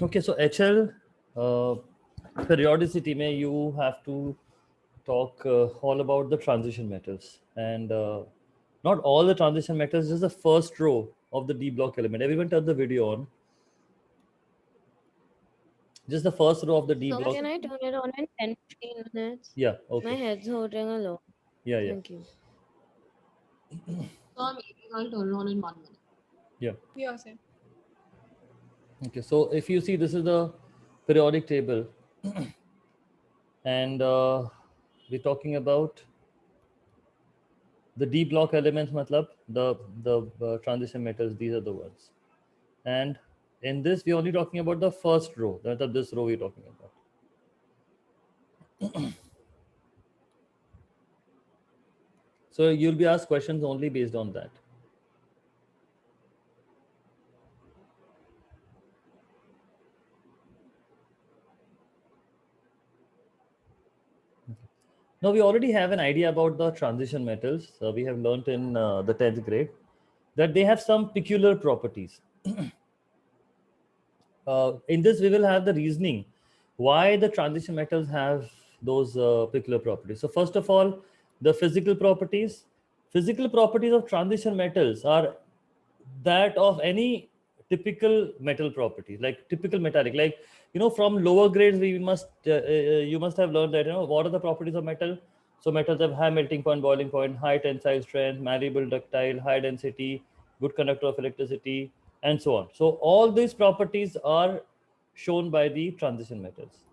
Okay, so HL periodicity may you have to talk all about the transition metals, and not all the transition metals, just the first row of the D block element. Everyone turn the video on. Just the first row of the D So block. can I turn it on in 10-15 minutes? Yeah, My okay. head's hurting a lot. Yeah, yeah, Thank you. So I'm eating. I'll turn it on in 1 minute. yeah. Yeah, same. Okay, so if you see, this is the periodic table, and we're talking about the D block elements, matlab the transition metals. These are the ones, and in this we're only talking about the first row. That this row we're talking about. So you'll be asked questions only based on that. Now we already have an idea about the transition metals. We have learnt in the 10th grade that they have some peculiar properties. In this, we will have the reasoning why the transition metals have those peculiar properties. So first of all, the physical properties. Physical properties of transition metals are that of any typical metal property, like typical metallic. Like, from lower grades, we must you must have learned that, what are the properties of metal. So metals have high melting point, boiling point, high tensile strength, malleable, ductile, high density, good conductor of electricity, and so on. So all these properties are shown by the transition metals.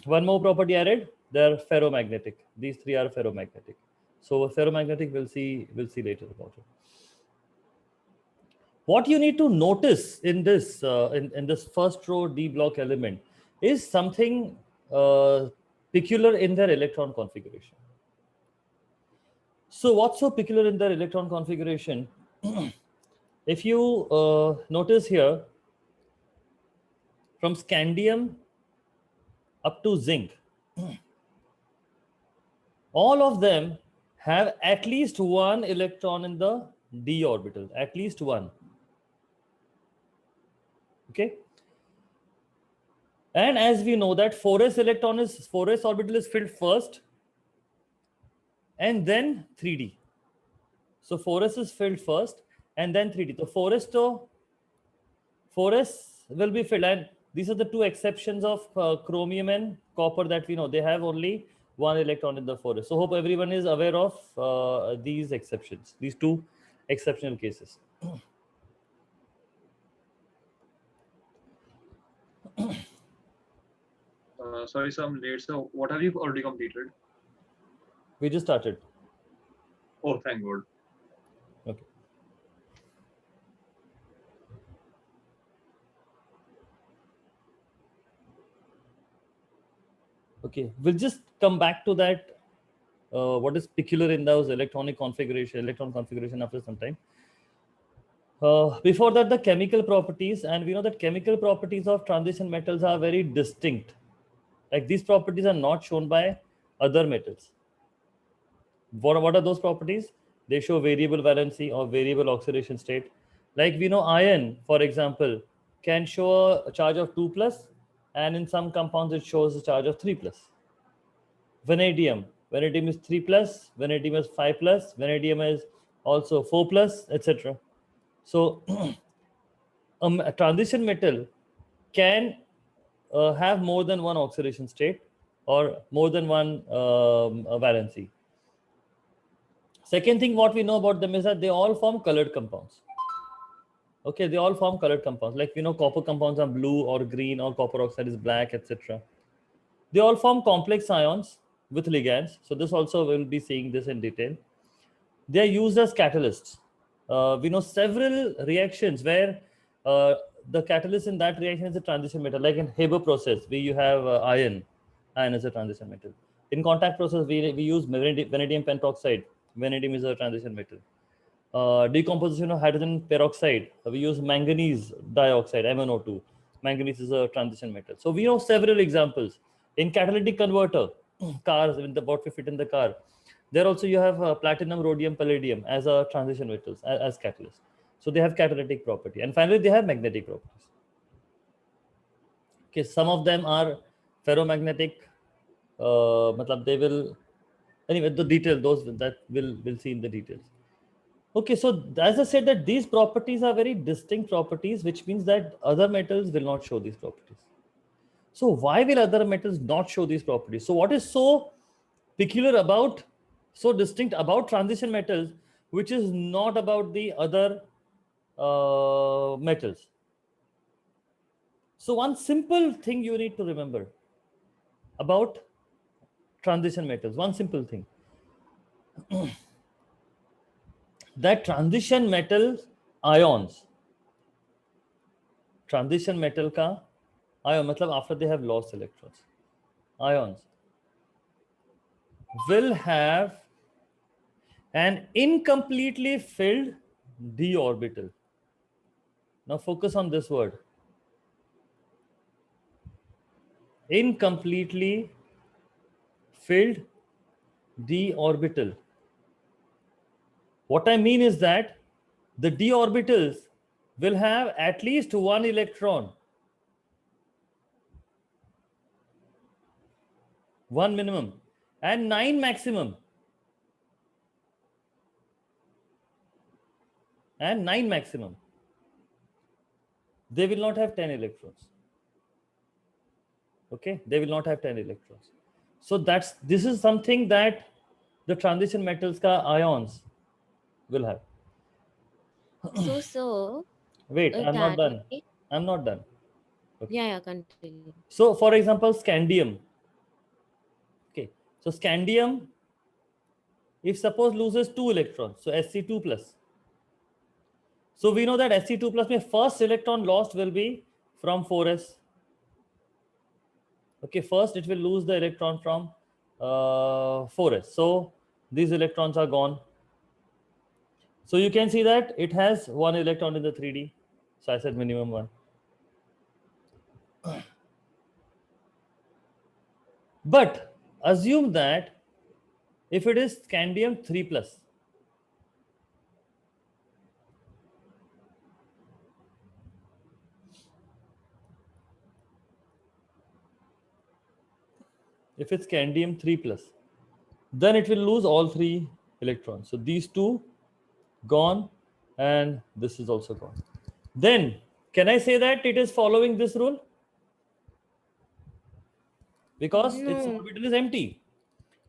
One more property added, they're ferromagnetic. These three are ferromagnetic. So ferromagnetic, we'll see later about it. What you need to notice in this in this first row D block element is something peculiar in their electron configuration. So what's so peculiar in their electron configuration? If you notice here, from scandium up to zinc, all of them have at least one electron in the D orbital, at least one. Okay. And as we know that 4s orbital is filled first and then 3D. So 4s is filled first and then 3D. So 4s will be filled, and these are the two exceptions of chromium and copper that we know. They have only one electron in the 4s. So hope everyone is aware of these exceptions, these two exceptional cases. Sorry, sir, I'm late. So, what have you already completed? We just started. Oh, thank God. Okay. Okay, we'll just come back to that. What is peculiar in those electron configuration after some time. Before that, the chemical properties, and we know that chemical properties of transition metals are very distinct. Like, these properties are not shown by other metals. What are those properties? They show variable valency or variable oxidation state. Like, we know iron, for example, can show a charge of 2 plus, and in some compounds it shows a charge of 3 plus. Vanadium is 3 plus, vanadium is 5 plus, vanadium is also 4 plus, etc. So a transition metal can have more than one oxidation state or more than one valency. Second thing, what we know about them is that they all form colored compounds. Okay, they all form colored compounds. Like, copper compounds are blue or green, or copper oxide is black, etc. They all form complex ions with ligands. So this also, we'll be seeing this in detail. They are used as catalysts. We know several reactions where the catalyst in that reaction is a transition metal. Like in Haber process, where you have iron is a transition metal. In contact process, we use vanadium pentoxide. Vanadium is a transition metal. Decomposition of hydrogen peroxide, we use manganese dioxide, MnO2. Manganese is a transition metal. So we know several examples. In catalytic converter, cars, what we fit in the car, there also you have platinum, rhodium, palladium as a transition metals, as catalyst. So they have catalytic property. And finally, they have magnetic properties. Okay, some of them are ferromagnetic. Matlab they will, anyway, the detail, those that we'll see in the details. Okay, so as I said that these properties are very distinct properties, which means that other metals will not show these properties. So why will other metals not show these properties? So what is so peculiar about, so distinct about transition metals, which is not about the other metals? So one simple thing you need to remember about transition metals, one simple thing, that transition metals ions, transition metal का ion मतलब after they have lost electrons, ions will have an incompletely filled d orbital. Now focus on this word, incompletely filled d orbital. What I mean is that the d orbitals will have at least one electron, one minimum, and 9 maximum. And 9 maximum. They will not have 10 electrons. Okay, they will not have 10 electrons. So this is something that the transition metals ka ions will have. So Wait, I'm not done. that I'm not done. yeah, continue. So for example, scandium. Okay, so scandium, if suppose loses 2 electrons, so Sc2 plus. So we know that Sc2 plus mein first electron lost will be from 4s. Okay, first it will lose the electron from 4s. So these electrons are gone. So you can see that it has one electron in the 3D. So I said minimum one. But assume that if it is scandium 3 plus, if it's scandium 3 plus, then it will lose all 3 electrons. So these 2 gone and this is also gone. Then can I say that it is following this rule? Because its No. orbital is empty.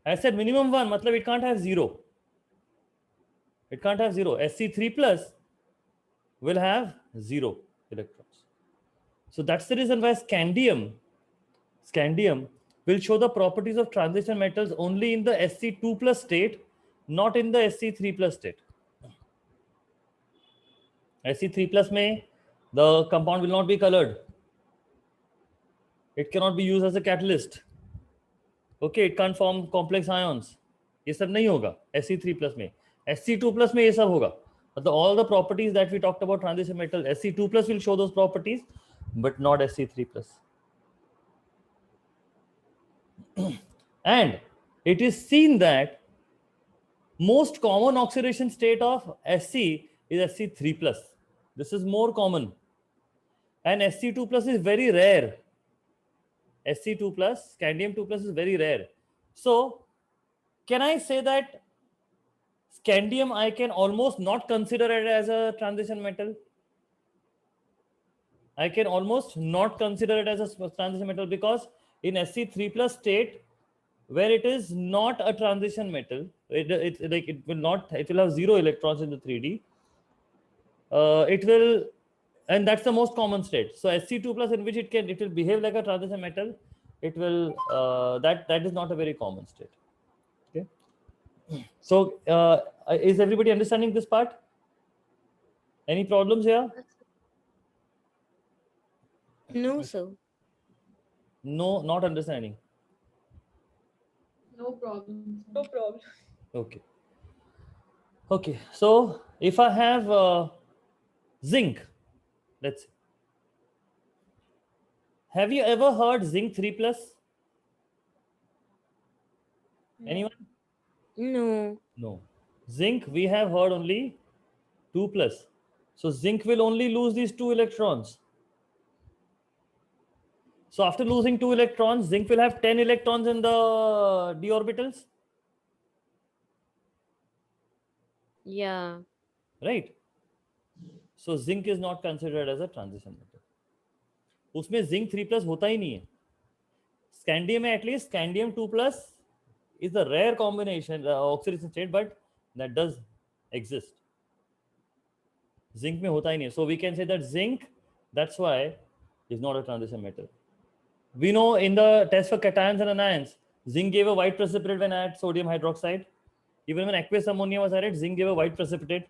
I said minimum 1, matlab it can't have 0. It can't have 0. Sc3 plus will have 0 electrons. So that's the reason why scandium will show the properties of transition metals only in the Sc2 plus state, not in the Sc3 plus state. Sc3 plus में the compound will not be colored. It cannot be used as a catalyst. Okay, it can't form complex ions. ये सब नहीं होगा Sc3 plus में. Sc2 plus में ये सब होगा. But all the properties that we talked about transition metal, Sc2 plus will show those properties, but not Sc3 plus. And it is seen that most common oxidation state of Sc is Sc3 plus. This is more common. And Sc2 plus is very rare. Sc2 plus, scandium 2 plus is very rare. So can I say that scandium I can almost not consider it as a transition metal? I can almost not consider it as a transition metal because in Sc3 plus state, where it is not a transition metal, it will have 0 electrons in the 3D. It will, and that's the most common state. So Sc2 plus in which it will behave like a transition metal, it will that is not a very common state. Okay. So is everybody understanding this part? Any problems here? No, sir. No, not understanding. No problem. No problem. Okay. Okay. So if I have zinc, let's see. Have you ever heard zinc 3 plus? Anyone? No. No. Zinc we have heard only 2 plus. So zinc will only lose these 2 electrons. So after losing 2 electrons, zinc will have 10 electrons in the d orbitals, Yeah. right? So zinc is not considered as a transition metal. उसमें zinc 3+ होता ही नहीं है. Scandium में at least scandium 2+ is the rare combination oxidation state, but that does exist. Zinc में होता ही नहीं है. So we can say that zinc, that's why, is not a transition metal. We know in the test for cations and anions, zinc gave a white precipitate when I had sodium hydroxide. Even when aqueous ammonia was added, zinc gave a white precipitate.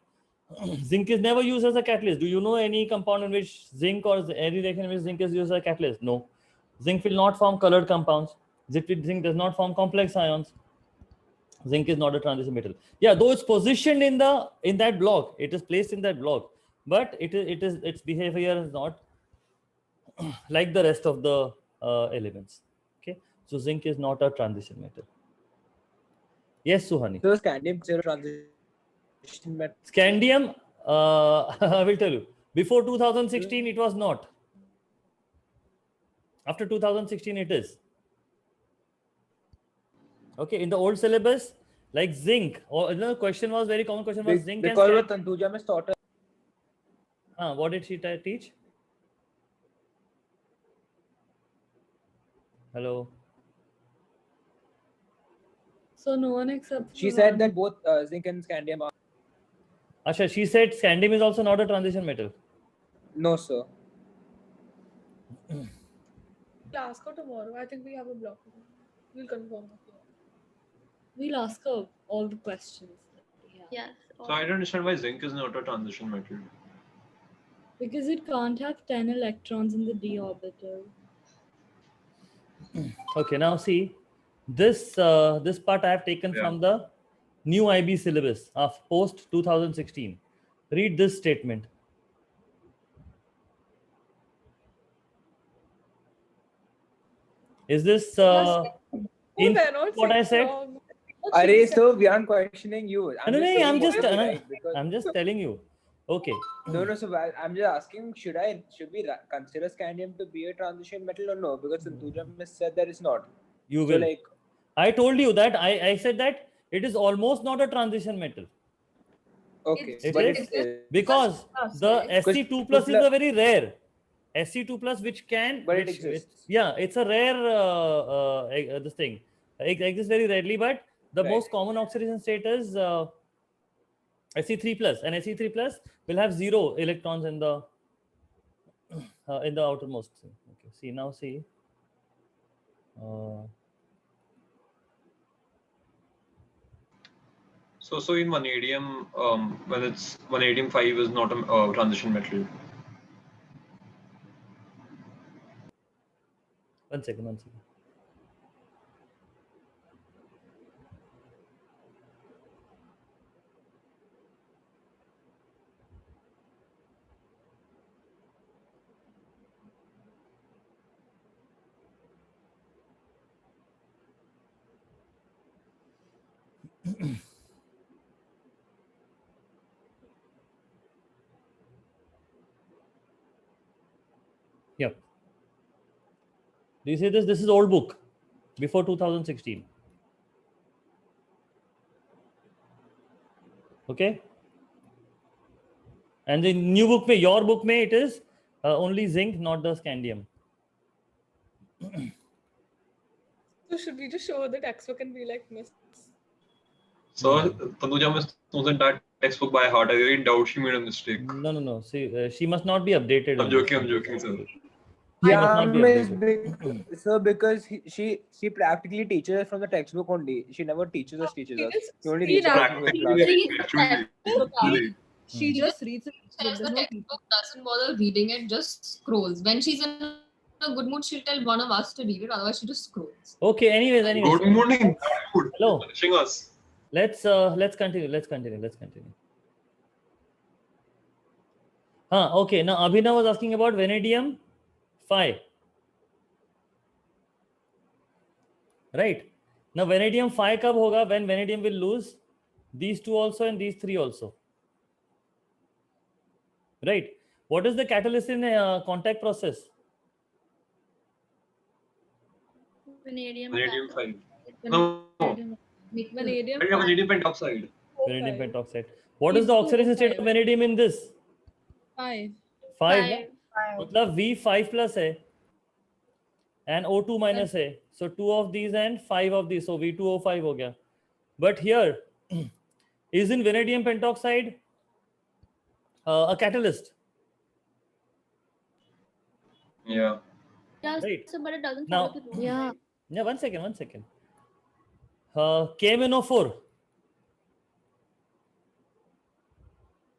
Zinc is never used as a catalyst. Do you know any compound in which zinc or any reaction in which zinc is used as a catalyst? No. Zinc will not form colored compounds. Zinc does not form complex ions. Zinc is not a transition metal. Yeah, though it's positioned in that block, it is placed in that block, but its behavior is not like the rest of the elements. Okay, so zinc is not a transition metal. Yes, Suhani. So scandium zero transition metal. Scandium, I will tell you. Before 2016, it was not. After 2016, it is. Okay, in the old syllabus, like zinc, or another question was very common question was zinc because and what Tantuja Miss taught us. what did she teach? Hello. So no one except She said that both zinc and scandium are. Asha, she said scandium is also not a transition metal. No, sir. We'll ask her tomorrow. I think we have a block. We'll confirm. We'll ask her all the questions. Yeah. Yes. So I don't understand why zinc is not a transition metal. Because it can't have 10 electrons in the d orbital. Okay, now see, this part I have taken Yeah. from the new IB syllabus of post 2016. Read this statement. Is this in they're not what I saying said? wrong. Array, so we aren't questioning you. No, saying I'm what just you write because- I'm just telling you. Okay. No, so I'm just asking, should we consider scandium to be a transition metal or no? Because Tantuja Miss said that it's not. You So will. like, I told you that I said that it is almost not a transition metal. okay, It but is it is. because plus, the right? SC2 plus is a very rare SC2 plus which can But it which- exists. yeah, it's a rare this thing. It exists very rarely, but the Right. most common oxidation state is SC3 plus, and SC3 plus will have 0 electrons in the outermost thing. Okay, see now see. So in vanadium, when it's vanadium 5 is not a transition metal. One second. Yep. Do you see this? This is old book before 2016. Okay. And the new book, your book, it is only zinc, not the scandium. So should we just show her the textbook and be like, Miss? So Tantuja Miss knows that textbook by heart. I really doubt she made a mistake. No. See, she must not be updated. I'm joking, sir. Yeah, must not be Miss, updated. so because she practically teaches us from the textbook only. She never teaches us. She only reads Practically from the class. Actually. She just reads it. Says the textbook, doesn't bother reading it, just scrolls. When she's in a good mood, she'll tell one of us to read it. Otherwise, she just scrolls. Okay. Anyways. Good morning. Hello. Punishing us. Let's continue. Okay. Now Abhinav was asking about vanadium 5. Right. Now vanadium 5 kab hoga when vanadium will lose these 2 also and these 3 also. Right. What is the catalyst in contact process? Vanadium. Vanadium 5. Vanadium. No. Vanadium. Vanadium pentoxide. Vanadium pentoxide. What is the oxidation state of vanadium in this? 5. 5. मतलब V 5 plus है and O2 minus है. So 2 of these and 5 of these. So V2O5 हो गया. But here, isn't vanadium pentoxide a catalyst? Yeah. Yeah, Right. so, but it doesn't Now- follow the rule. Yeah. right? Yeah, one second. KMnO4.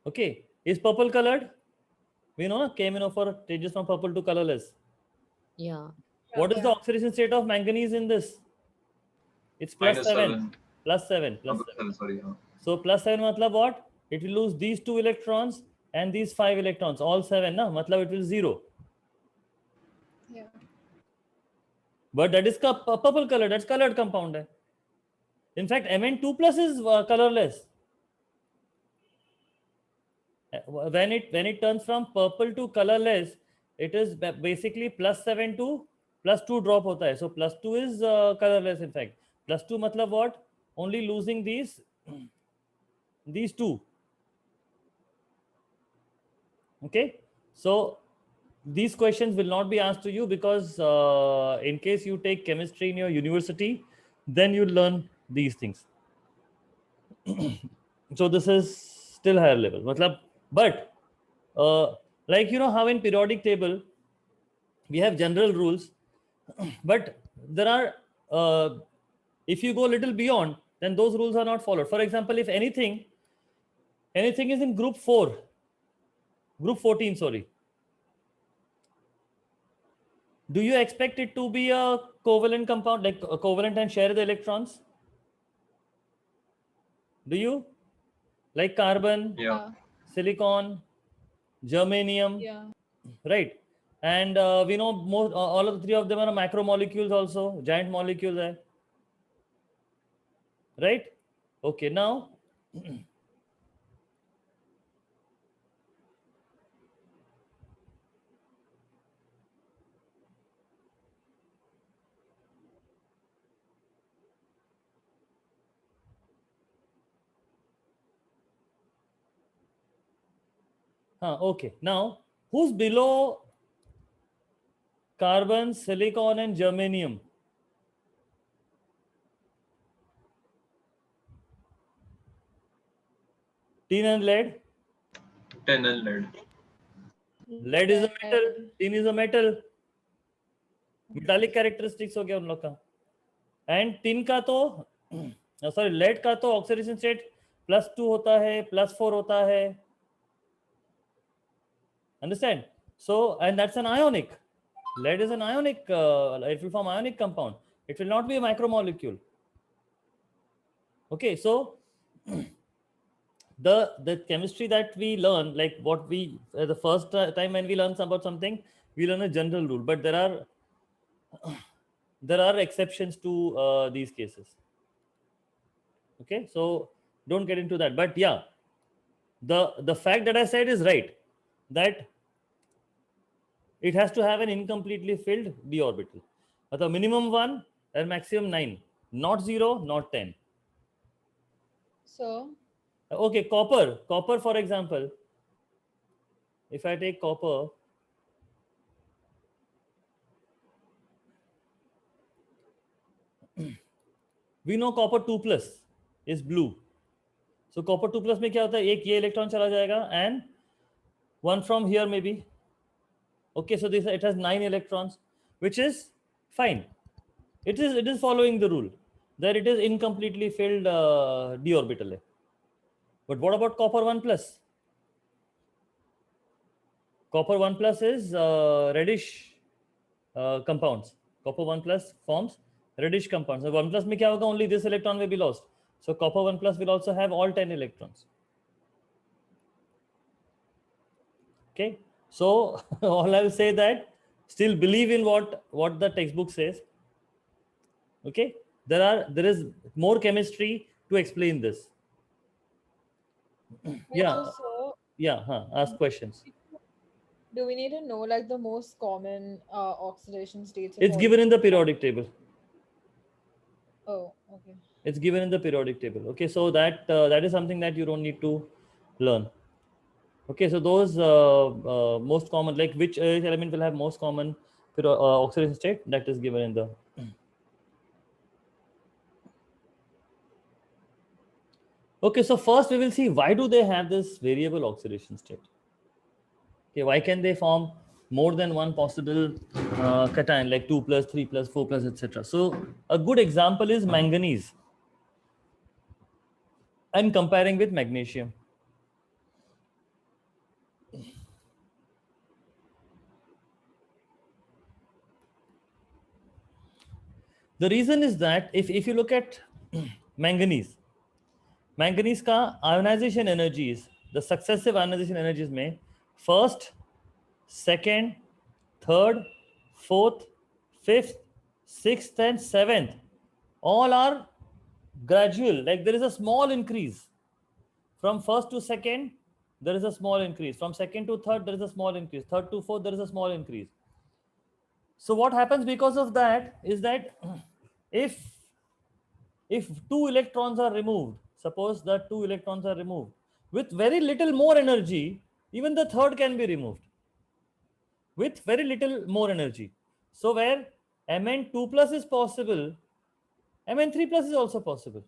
Okay, is purple colored? We know KMnO4 changes from purple to colorless. Yeah. What is the oxidation state of manganese in this? It's plus Minus 7. 7. Plus 7. Plus 7. Sorry. Huh. So plus 7 matlab what? It will lose these 2 electrons and these 5 electrons. All 7 na? Matlab it will 0. Yeah. But that is purple color. That's colored compound. Hai. In fact, Mn2 plus is colorless. When it turns from purple to colorless, it is basically plus 7 to plus 2 drop hota hai. So plus 2 is colorless. In fact, plus 2 matlab what? Only losing these 2. Okay, so these questions will not be asked to you because in case you take chemistry in your university, then you learn these things. So this is still higher level. Matlab, but like you know how in periodic table we have general rules, but there are if you go a little beyond, then those rules are not followed. For example, if anything is in group 14, sorry, do you expect it to be a covalent compound, like a covalent and share the electrons? Do you? Like carbon, Yeah. silicon, germanium, Yeah. right? And we know most, all of the 3 of them are macromolecules also, giant molecules, hai. Right? Okay, now okay, now who's below carbon, silicon, and germanium? Tin and lead. Tin and lead. Lead is a metal, tin is a metal. Metallic characteristics हो गया उन लोग का. And tin का तो sorry, lead का तो oxidation state +2 होता है, +4 होता है. Understand? So, and that's an ionic. Lead is an ionic, it will form ionic compound. It will not be a macromolecule. Okay, so the chemistry that we learn, like what we the first time when we learn about something, we learn a general rule, but there are exceptions to these cases. Okay, so don't get into that. But yeah, the fact that I said is right, that it has to have an incompletely filled d orbital. The minimum 1 and maximum 9, not 0, not 10. So, Okay, copper for example, if I take copper, we know copper 2 plus is blue. So copper 2 plus में क्या होता है, एक ये electron चला जाएगा and one from here maybe. Okay, so it has 9 electrons, which is fine. It is following the rule that it is incompletely filled d orbital hai. But what about copper 1 plus? Copper 1 plus is reddish compounds. Copper 1 plus forms reddish compounds. So 1 plus में क्या होगा? Only this electron will be lost. So copper 1 plus will also have all 10 electrons. Okay. So all I'll say that still believe in what the textbook says. Okay. There is more chemistry to explain this. Yeah. so Yeah. Ask questions. do we need to know like the most common oxidation states? It's given in the periodic table. Oh, okay. It's given in the periodic table. Okay, so that is something that you don't need to learn. Okay, so those most common, like which element will have most common oxidation state, that is given in the. Okay, so first we will see why do they have this variable oxidation state. Okay, why can they form more than one possible cation, like 2 plus, 3 plus, 4 plus, etc. So a good example is manganese and comparing with magnesium. The reason is that if you look at manganese का ionization energies, the successive ionization energies में first, second, third, fourth, fifth, sixth and seventh all are gradual, like there is a small increase. From first to second, there is a small increase. From second to third, there is a small increase. Third to fourth, there is a small increase. So what happens because of that is that if 2 electrons are removed, suppose that 2 electrons are removed, with very little more energy, even the third can be removed with very little more energy. So where Mn2 plus is possible, Mn3 plus is also possible.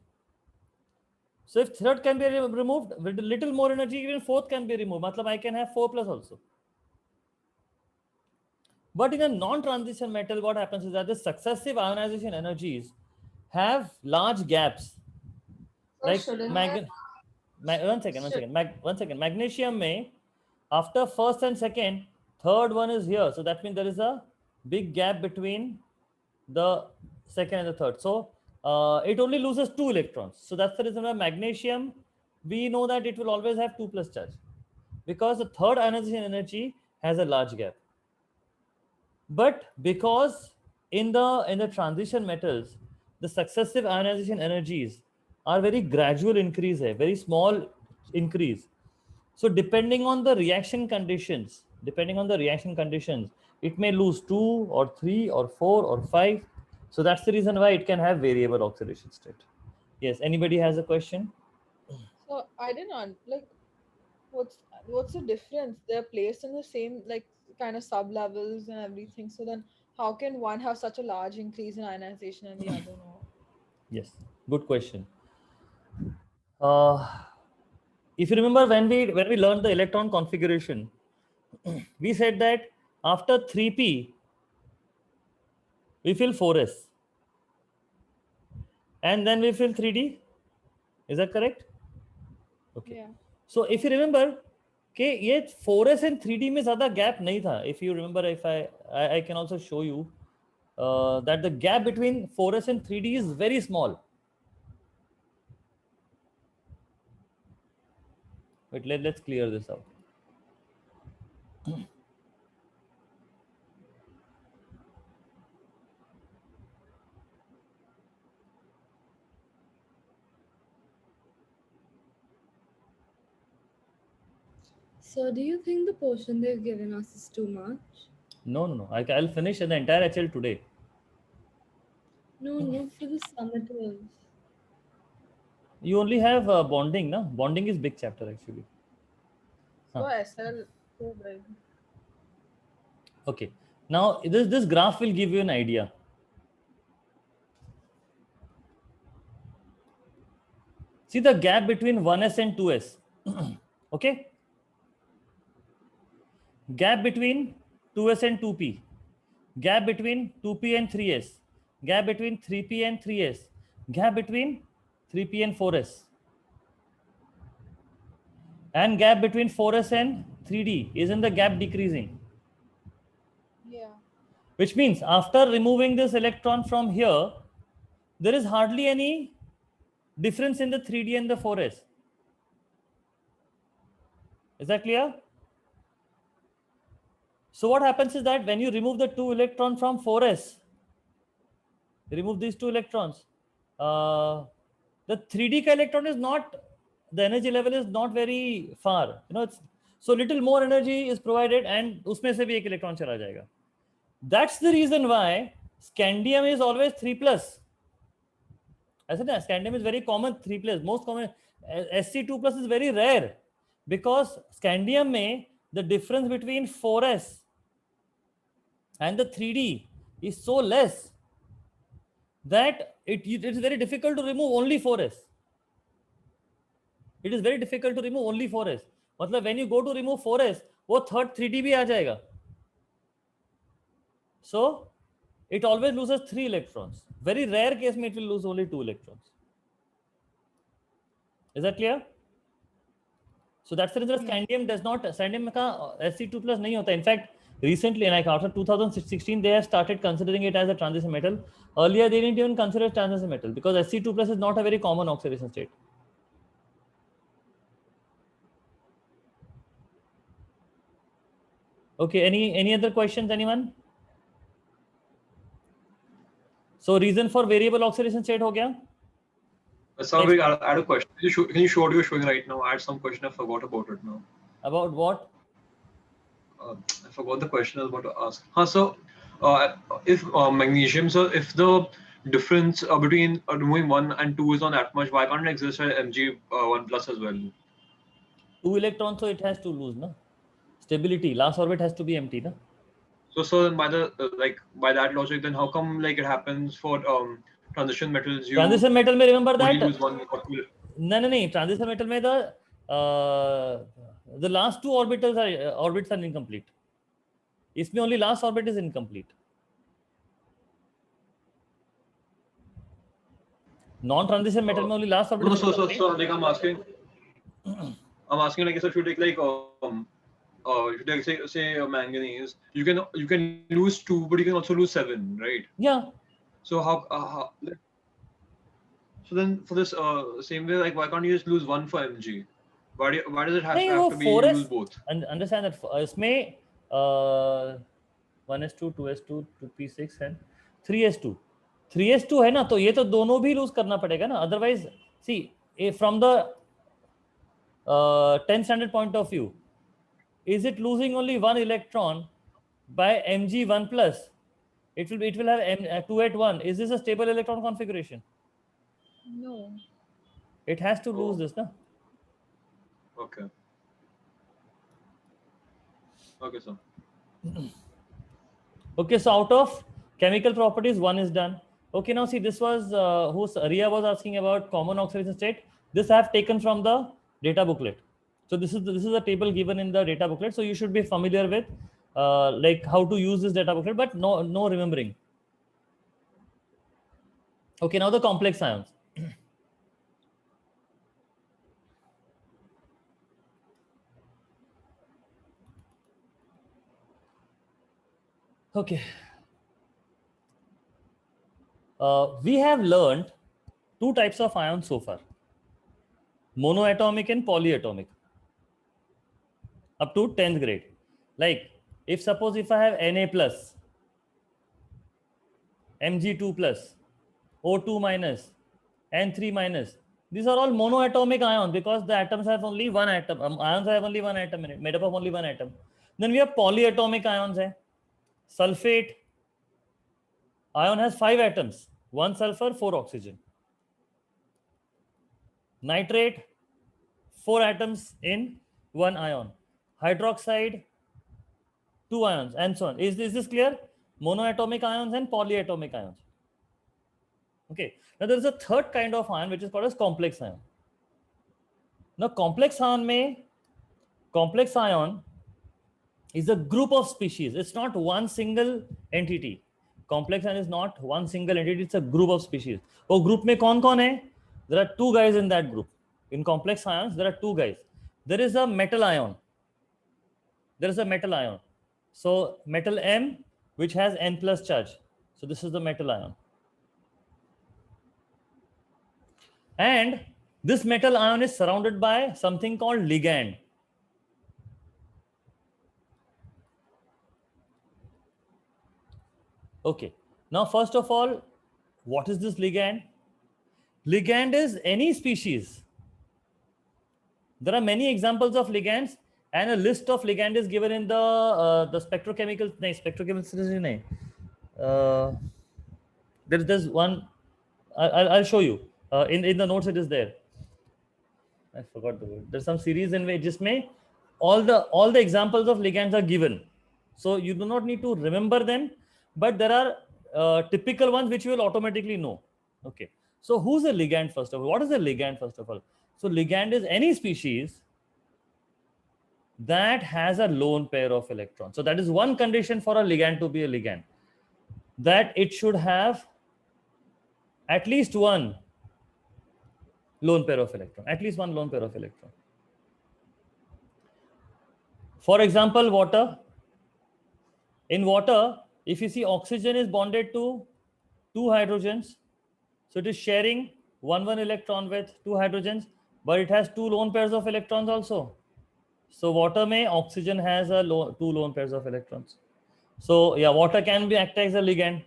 So if third can be removed with a little more energy, even fourth can be removed. Matlab I can have 4 plus also. But in a non-transition metal, what happens is that the successive ionization energies have large gaps. So Like shouldn't one second. Magnesium may, after first and second, third one is here. So that means there is a big gap between the second and the third. So it only loses 2 electrons. So that's the reason why magnesium, we know that it will always have 2 plus charge, because the third ionization energy has a large gap. But because in the transition metals, the successive ionization energies are very gradual increase, very small increase. So depending on the reaction conditions, it may lose 2 or 3 or 4 or 5. So that's the reason why it can have variable oxidation state. Yes, anybody has a question? So I didn't like what's the difference? They're placed in the same like kind of sub levels and everything. So then how can one have such a large increase in ionization and the other no? Yes, good question. If you remember when we learned the electron configuration, we said that after 3p we fill 4s and then we fill 3d. Is that correct? Okay. Yeah. So if you remember, okay, ये 4s and 3d में ज़्यादा gap नहीं था. If you remember, if I can also show you that the gap between 4s and 3d is very small. But let's clear this out. So do you think the portion they've given us is too much? No. I'll finish the entire HL today. No, not for the summative. You only have bonding, no? Bonding is big chapter actually. So SL so big. Okay. Now this graph will give you an idea. See the gap between 1s and 2s. Okay. Gap between 2s and 2p. Gap between 2p and 3s. Gap between 3p and 3s. Gap between 3p and 4s. And gap between 4s and 3d. Isn't the gap decreasing? Yeah. Which means after removing this electron from here, there is hardly any difference in the 3d and the 4s. Is that clear? So what happens is that when you remove the 2 electron from 4s, remove these 2 electrons, the 3d ka electron is not, the energy level is not very far. You know, it's so little more energy is provided and usme se bhi ek electron chala jayega. That's the reason why scandium is always 3 plus. I said that scandium is very common, 3 plus, most common. Sc2 plus is very rare because scandium may the difference between 4s and the 3d is so less that it is very difficult to remove only 4s. It is very difficult to remove only 4s. मतलब when you go to remove 4s, वो third 3d भी आ जाएगा. So it always loses 3 electrons. Very rare case में it will lose only 2 electrons. Is that clear? So that's the reason scandium does not, scandium का Sc2 plus नहीं होता. In fact, recently, like after 2016, they have started considering it as a transition metal. Earlier, they didn't even consider it transition metal because Sc2 plus is not a very common oxidation state. Okay, any other questions, anyone? So reason for variable oxidation state हो गया? Sorry, I had a question. Can you show what you're showing right now? I had some question. I forgot about it now. About what? I forgot the question I was about to ask. So, if magnesium, so if the difference between removing 1 and 2 is not that much, why can't it exist at Mg1 plus as well? 2 electrons, so it has to lose, no? Stability, last orbit has to be empty, no? So then by the by that logic, then how come like it happens for transition metals? Transition metal में remember only that? lose 1 or 2. No. Transition metal में the last 2 orbits are incomplete. इसमें only last orbit is incomplete. Non-transition metal में only last orbit. No, so like I'm asking like, so if you take like if you take say manganese, you can lose 2, but you can also lose 7, right? Yeah. So how so then for this same way, like why can't you just lose 1 for Mg? Why does it have to be you lose both? And understand that इसमें 1s2, 2s2, 2p6 and 3s2. 3s2 है ना, तो ये तो दोनों भी loose करना पड़ेगा ना, otherwise see from the 10th standard point of view, is it losing only 1 electron by Mg1 plus? It will have 2 at 1. Is this a stable electron configuration? No. It has to lose this, na? Okay. Okay, sir. Okay, so out of chemical properties, 1 is done. Okay, now see, this was Ria was asking about common oxidation state. This I have taken from the data booklet. So this is a table given in the data booklet. So you should be familiar with like how to use this data booklet, but no remembering. Okay, now the complex ions. Okay. We have learned 2 types of ions so far: monoatomic and polyatomic, up to 10th grade. Like if suppose if I have Na plus, Mg2 plus, O2 minus, N3 minus, these are all monoatomic ions because the atoms have only one atom. Ions have only one atom in it, made up of only one atom. Then we have polyatomic ions. Sulfate ion has 5 atoms, 1 sulfur, 4 oxygen. Nitrate, 4 atoms in 1 ion. Hydroxide, 2 ions, and so on. Is this clear? Monoatomic ions and polyatomic ions. Okay. Now there is a third kind of ion which is called as complex ion. Now complex ion is a group of species. It's not one single entity. Complex ion is not one single entity. It's a group of species. Oh, group में कौन है? There are 2 guys in that group. In complex ions, there are 2 guys. There is a metal ion. So metal M, which has N plus charge. So this is the metal ion. And this metal ion is surrounded by something called ligand. Okay. Now, first of all, what is this ligand? Ligand is any species. There are many examples of ligands, and a list of ligand is given in the spectrochemical. There's one. I'll show you. In the notes it is there. I forgot the word. There's some series in which जिसमें all the examples of ligands are given, so you do not need to remember them, but there are typical ones which you will automatically know. Okay, so who's a ligand first of all? What is a ligand first of all? So ligand is any species that has a lone pair of electrons. So that is one condition for a ligand to be a ligand, that it should have at least one lone pair of electron, at least one lone pair of electron. For example, water. In water, if you see, oxygen is bonded to two hydrogens, so it is sharing one electron with two hydrogens, but it has two lone pairs of electrons also. So water may oxygen has a two lone pairs of electrons. So yeah, water can be act as a ligand.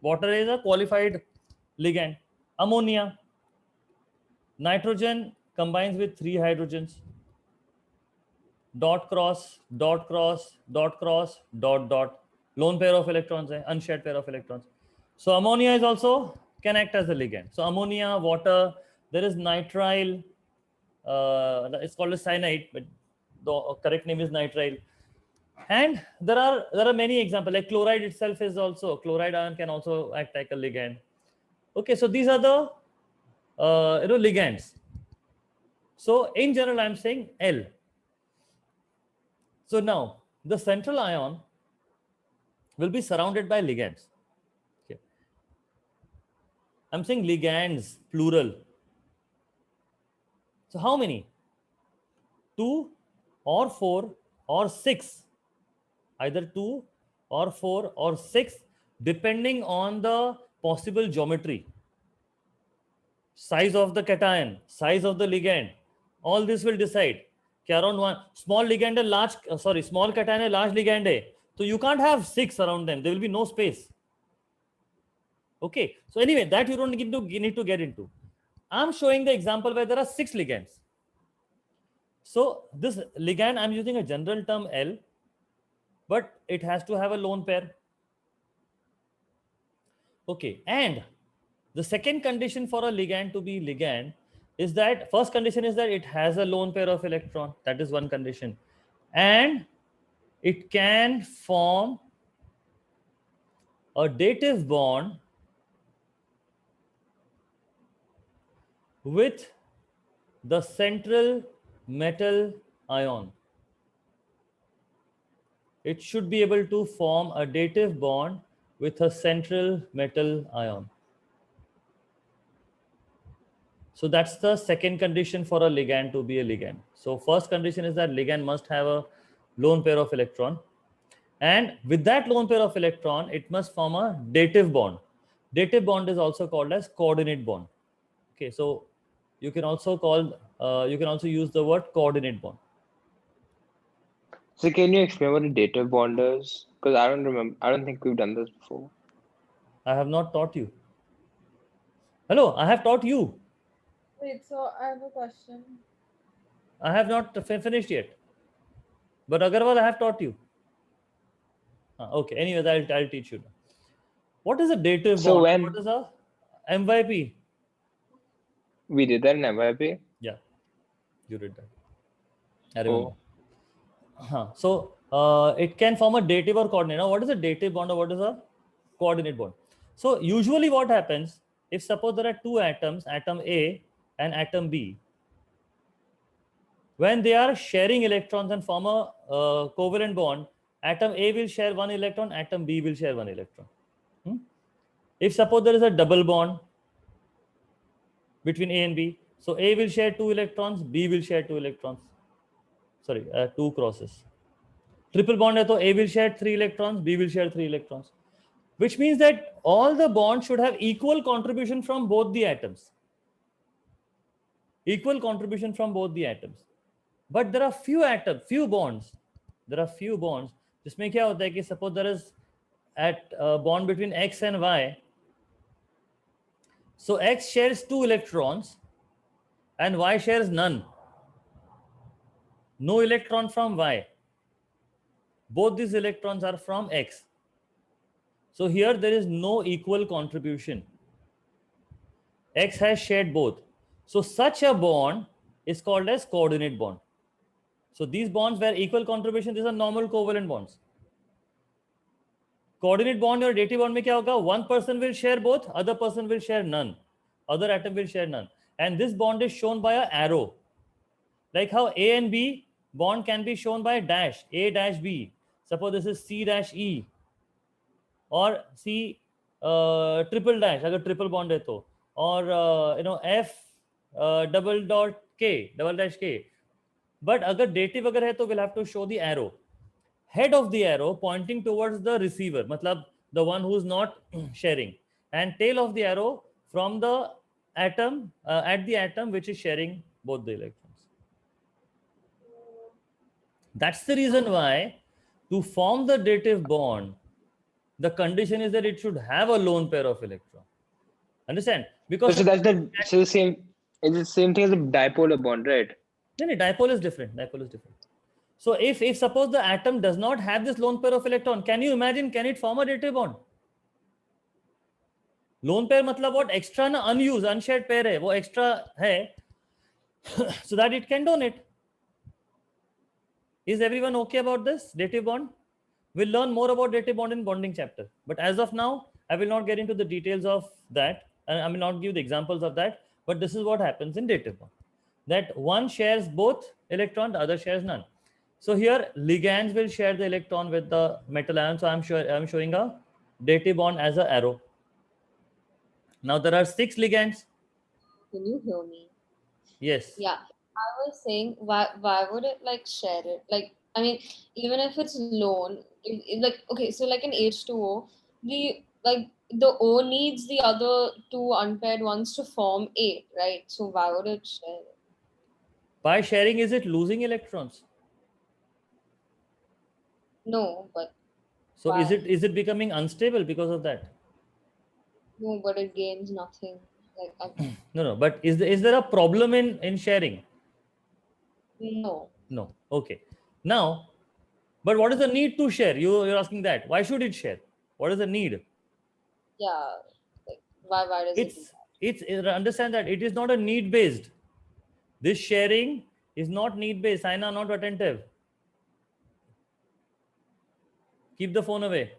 Water is a qualified ligand. Ammonia, nitrogen combines with three hydrogens. Dot cross, dot cross, dot cross, dot dot. Lone pair of electrons, unshared pair of electrons. So ammonia is also can act as a ligand. So ammonia, water, there is nitrile. It's called a cyanide, but the correct name is nitrile. And there are many examples, like chloride itself is also, chloride ion can also act like a ligand. Okay, so these are the ligands. So in general, I'm saying L. So now the central ion will be surrounded by ligands. Okay. I'm saying ligands, plural. So how many? 2 or 4 or 6. Either 2 or 4 or 6, depending on the possible geometry. Size of the cation, size of the ligand. All this will decide. Around one small ligand है large, small cation है large ligand है, so you can't have 6 around them. There will be no space. Okay, so anyway, that you don't need to get into. I'm showing the example where there are 6 ligands. So this ligand, I'm using a general term L, but it has to have a lone pair. Okay, and the second condition for a ligand to be ligand is that, first condition is that it has a lone pair of electron. That is one condition. And it can form a dative bond with the central metal ion. It should be able to form a dative bond with a central metal ion. So that's the second condition for a ligand to be a ligand. So first condition is that ligand must have a lone pair of electron. And with that lone pair of electron, it must form a dative bond. Dative bond is also called as coordinate bond. Okay, so you can also use the word coordinate bond. So can you explain what a dative bond is? Because I don't remember. I don't think we've done this before. I have not taught you. Hello, I have taught you. Wait, so I have a question. I have not finished yet. But Agarwal, I have taught you. Okay, anyways, I'll teach you. What is a dative So bond? when What is a MYP? we did that in MYP? Yeah, you did that. I remember. Oh. So it can form a dative or coordinate. Now, what is a dative bond or what is a coordinate bond? So usually what happens, if suppose there are two atoms, atom A and atom B, when they are sharing electrons and form a covalent bond, atom A will share one electron, atom B will share one electron. If suppose there is a double bond between A and B, so A will share 2 electrons, B will share 2 electrons. Sorry, 2 crosses. Triple bond hai, so A will share 3 electrons, B will share 3 electrons. Which means that all the bonds should have equal contribution from both the atoms. Equal contribution from both the atoms. But there are few bonds. There are few bonds. जिसमें क्या होता है कि suppose there is a bond between X and Y. So X shares 2 electrons and Y shares none. No electron from Y. Both these electrons are from X. So here there is no equal contribution. X has shared both. So such a bond is called as coordinate bond. So these bonds where equal contribution, these are normal covalent bonds. Coordinate bond or dative bond में क्या होगा? One person will share both, other person will share none, other atom will share none, and this bond is shown by an arrow. Like how A and B bond can be shown by a dash, A dash B. Suppose this is C dash E or C triple dash अगर triple bond है तो, or F double dot K double dash K. But अगर dative अगर है तो we'll have to show the arrow. Head of the arrow pointing towards the receiver, matlab the one who's not sharing, and tail of the arrow from the atom at the atom which is sharing both the electrons. That's the reason why to form the dative bond, the condition is that it should have a lone pair of electrons. Understand? Because So that's the same. It's the same thing as a dipolar bond, right? No, dipole is different. Dipole is different. So if suppose the atom does not have this lone pair of electron, can you imagine, can it form a dative bond? Lone pair मतलब what? Extra ना unused, unshared pair है, वो extra है, so that it can donate. Is everyone okay about this dative bond? We'll learn more about dative bond in bonding chapter. But as of now, I will not get into the details of that, and I will not give the examples of that. But this is what happens in dative bond: that one shares both electron, the other shares none. So here ligands will share the electron with the metal ion. So I'm showing a dative bond as an arrow. Now there are 6 ligands. Can you hear me? Yes. Yeah. I was saying, why would it like share it? Like, I mean, even if it's lone, like, okay, so like in H2O, the O needs the other 2 unpaired ones to form A, right? So why would it share it? By sharing, is it losing electrons? No, but So why? is it becoming unstable because of that? No, but it gains nothing. Like, No. But is there a problem in sharing? no. No. Okay. Now, but what is the need to share? You're asking that. Why should it share? What is the need? Yeah. Like, why does it do It's understand that it is not a need based. This sharing is not need based. Saina, not attentive. Keep the phone away.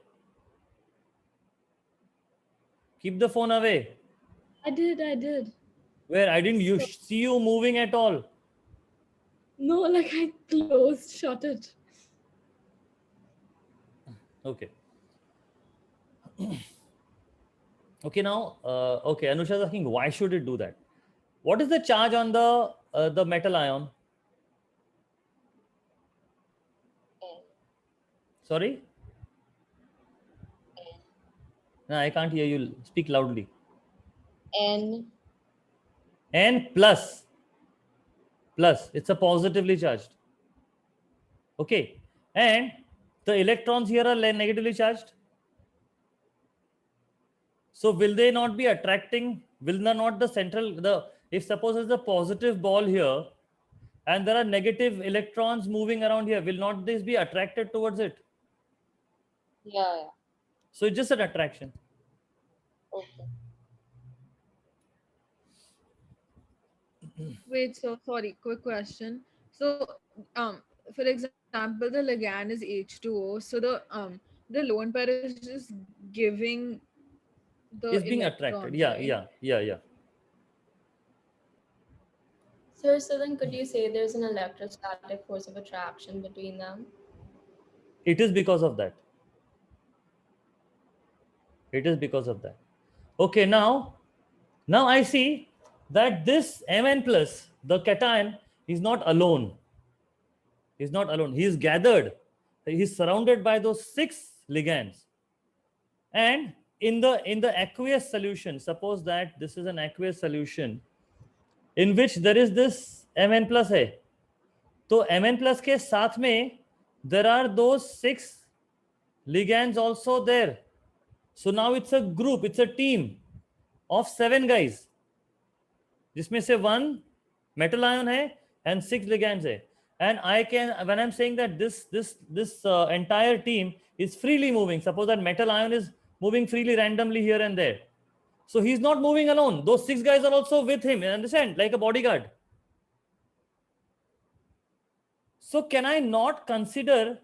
Keep the phone away. I did. Where I didn't see you moving at all. No, like I shut it. Okay. Okay, now, okay, Anusha is asking, why should it do that? What is the charge on the metal ion? N? Sorry? No, I can't hear you. Speak loudly. N. N plus. Plus. It's a positively charged. Okay. And the electrons here are negatively charged. So will they not be attracting? Will not the central, if suppose there's a positive ball here and there are negative electrons moving around here, will not this be attracted towards it? Yeah. So it's just an attraction. Okay. Wait, so sorry, quick question. So, for example, the ligand is H2O. So the lone pair is just giving the It's being electrons, attracted. right? Yeah. Sir, so then could you say there's an electrostatic force of attraction between them? It is because of that. It is because of that. Okay, now I see that this Mn plus, the cation, is not alone. He's not alone. He is gathered. He is surrounded by those 6 ligands. And in the aqueous solution, suppose that this is an aqueous solution in which there is this Mn plus hai. So Mn plus ke saath mein there are those 6 ligands also there. So now it's a group, it's a team of 7 guys. जिसमें से 1 metal ion है and 6 ligands है. And I can, when I'm saying that this entire team is freely moving, suppose that metal ion is moving freely randomly here and there. So he's not moving alone. Those 6 guys are also with him. You understand? Like a bodyguard. So can I not consider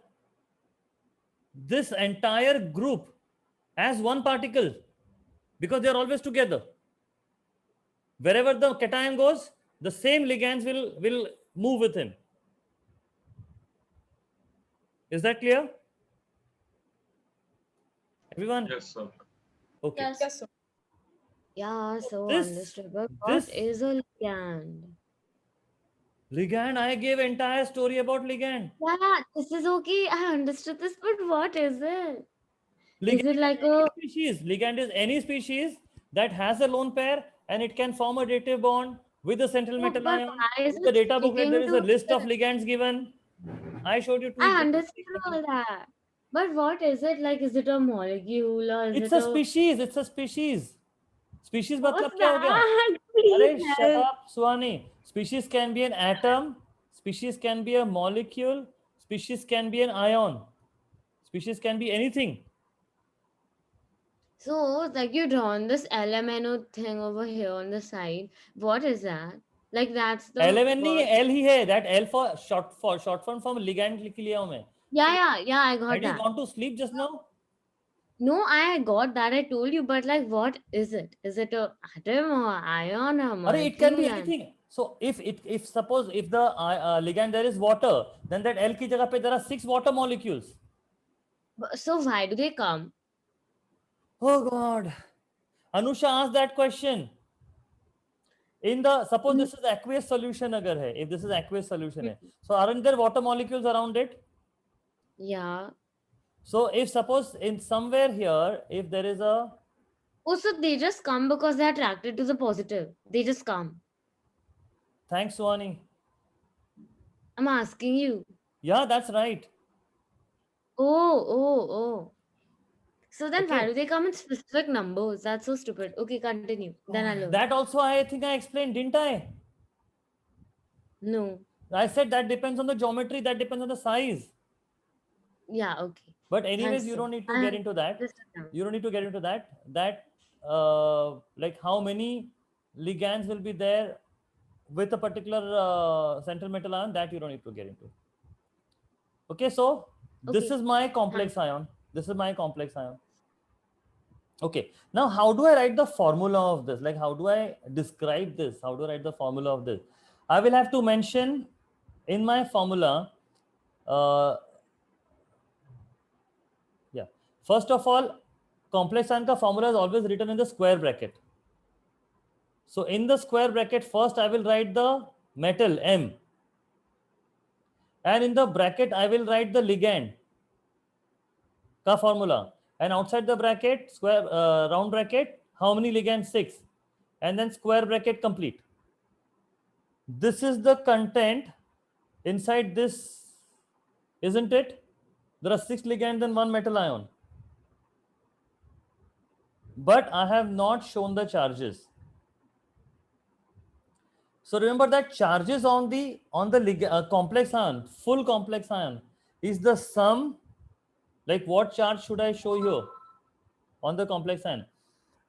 this entire group as one particle? Because they're always together. Wherever the cation goes, the same ligands will move with him. Is that clear? Everyone? Yes, sir. Okay. Yes. Yes, sir. Yeah, so This- understood. But this- what is a ligand? Ligand, I gave entire story about ligand. Yeah, this is okay. I understood this, but what is it? Ligand Is it like any a species? Ligand is any species that has a lone pair and it can form a dative bond with a central No, metal but ion. why is In the it data booklet, there is a sticking to list of it? ligands given. I showed you two. I examples. understood all that. But what is it? Like, is it a molecule or is It's it a species. It's a species. Species What's मतलब क्या हो गया? that? Arey, Please shut help. up, Suhani. Species can be an atom. Species can be a molecule. Species can be an ion. Species can be anything. So, like, you drawn this LMNO thing over here on the side. What is that? Like, that's the L11 नहीं word- है, L ही है. That L for short form from ligand लिख लिया हूँ मैं. Yeah, I got Had you that. gone to sleep just now? No, I got that. I told you, but like, what is it? Is it a atom or ion or Arey, it can be molecule? And- anything. So if suppose if the ligand there is water, then that L की जगह पे there are 6 water molecules. So why do they come? Oh God. Anusha asked that question. In the suppose this is aqueous solution अगर है, if this is aqueous solution है, so aren't there water molecules around it? Yeah. So if suppose in somewhere here, if there is a Oh, so they just come because they're attracted to the positive. They just come. thanks Suhani. I'm asking you. Yeah, that's right. Oh. So then why Okay. do they come in specific numbers? That's so stupid. Okay, continue. Then I'll learn. That also I think I explained, didn't I? No. I said that depends on the geometry, that depends on the size. Yeah, okay. But anyways, Thanks, you sir. don't need to I get into that. understood now. You don't need to get into that. That like how many ligands will be there with a particular central metal ion, that you don't need to get into. Okay, so this Okay. is my complex ion. This is my complex ion. Okay, now how do I write the formula of this? Like how do I describe this? How do I write the formula of this? I will have to mention in my formula, yeah. First of all, complex ion ka formula is always written in the square bracket. So in the square bracket, first I will write the metal M. And in the bracket, I will write the ligand ka formula. And outside the bracket, square round bracket, how many ligands? 6. And then square bracket complete. This is the content inside this, isn't it? There are 6 ligands and 1 metal ion. But I have not shown the charges. So remember that charges on the complex ion, full complex ion, is the sum. Like what charge should I show here on the complex ion?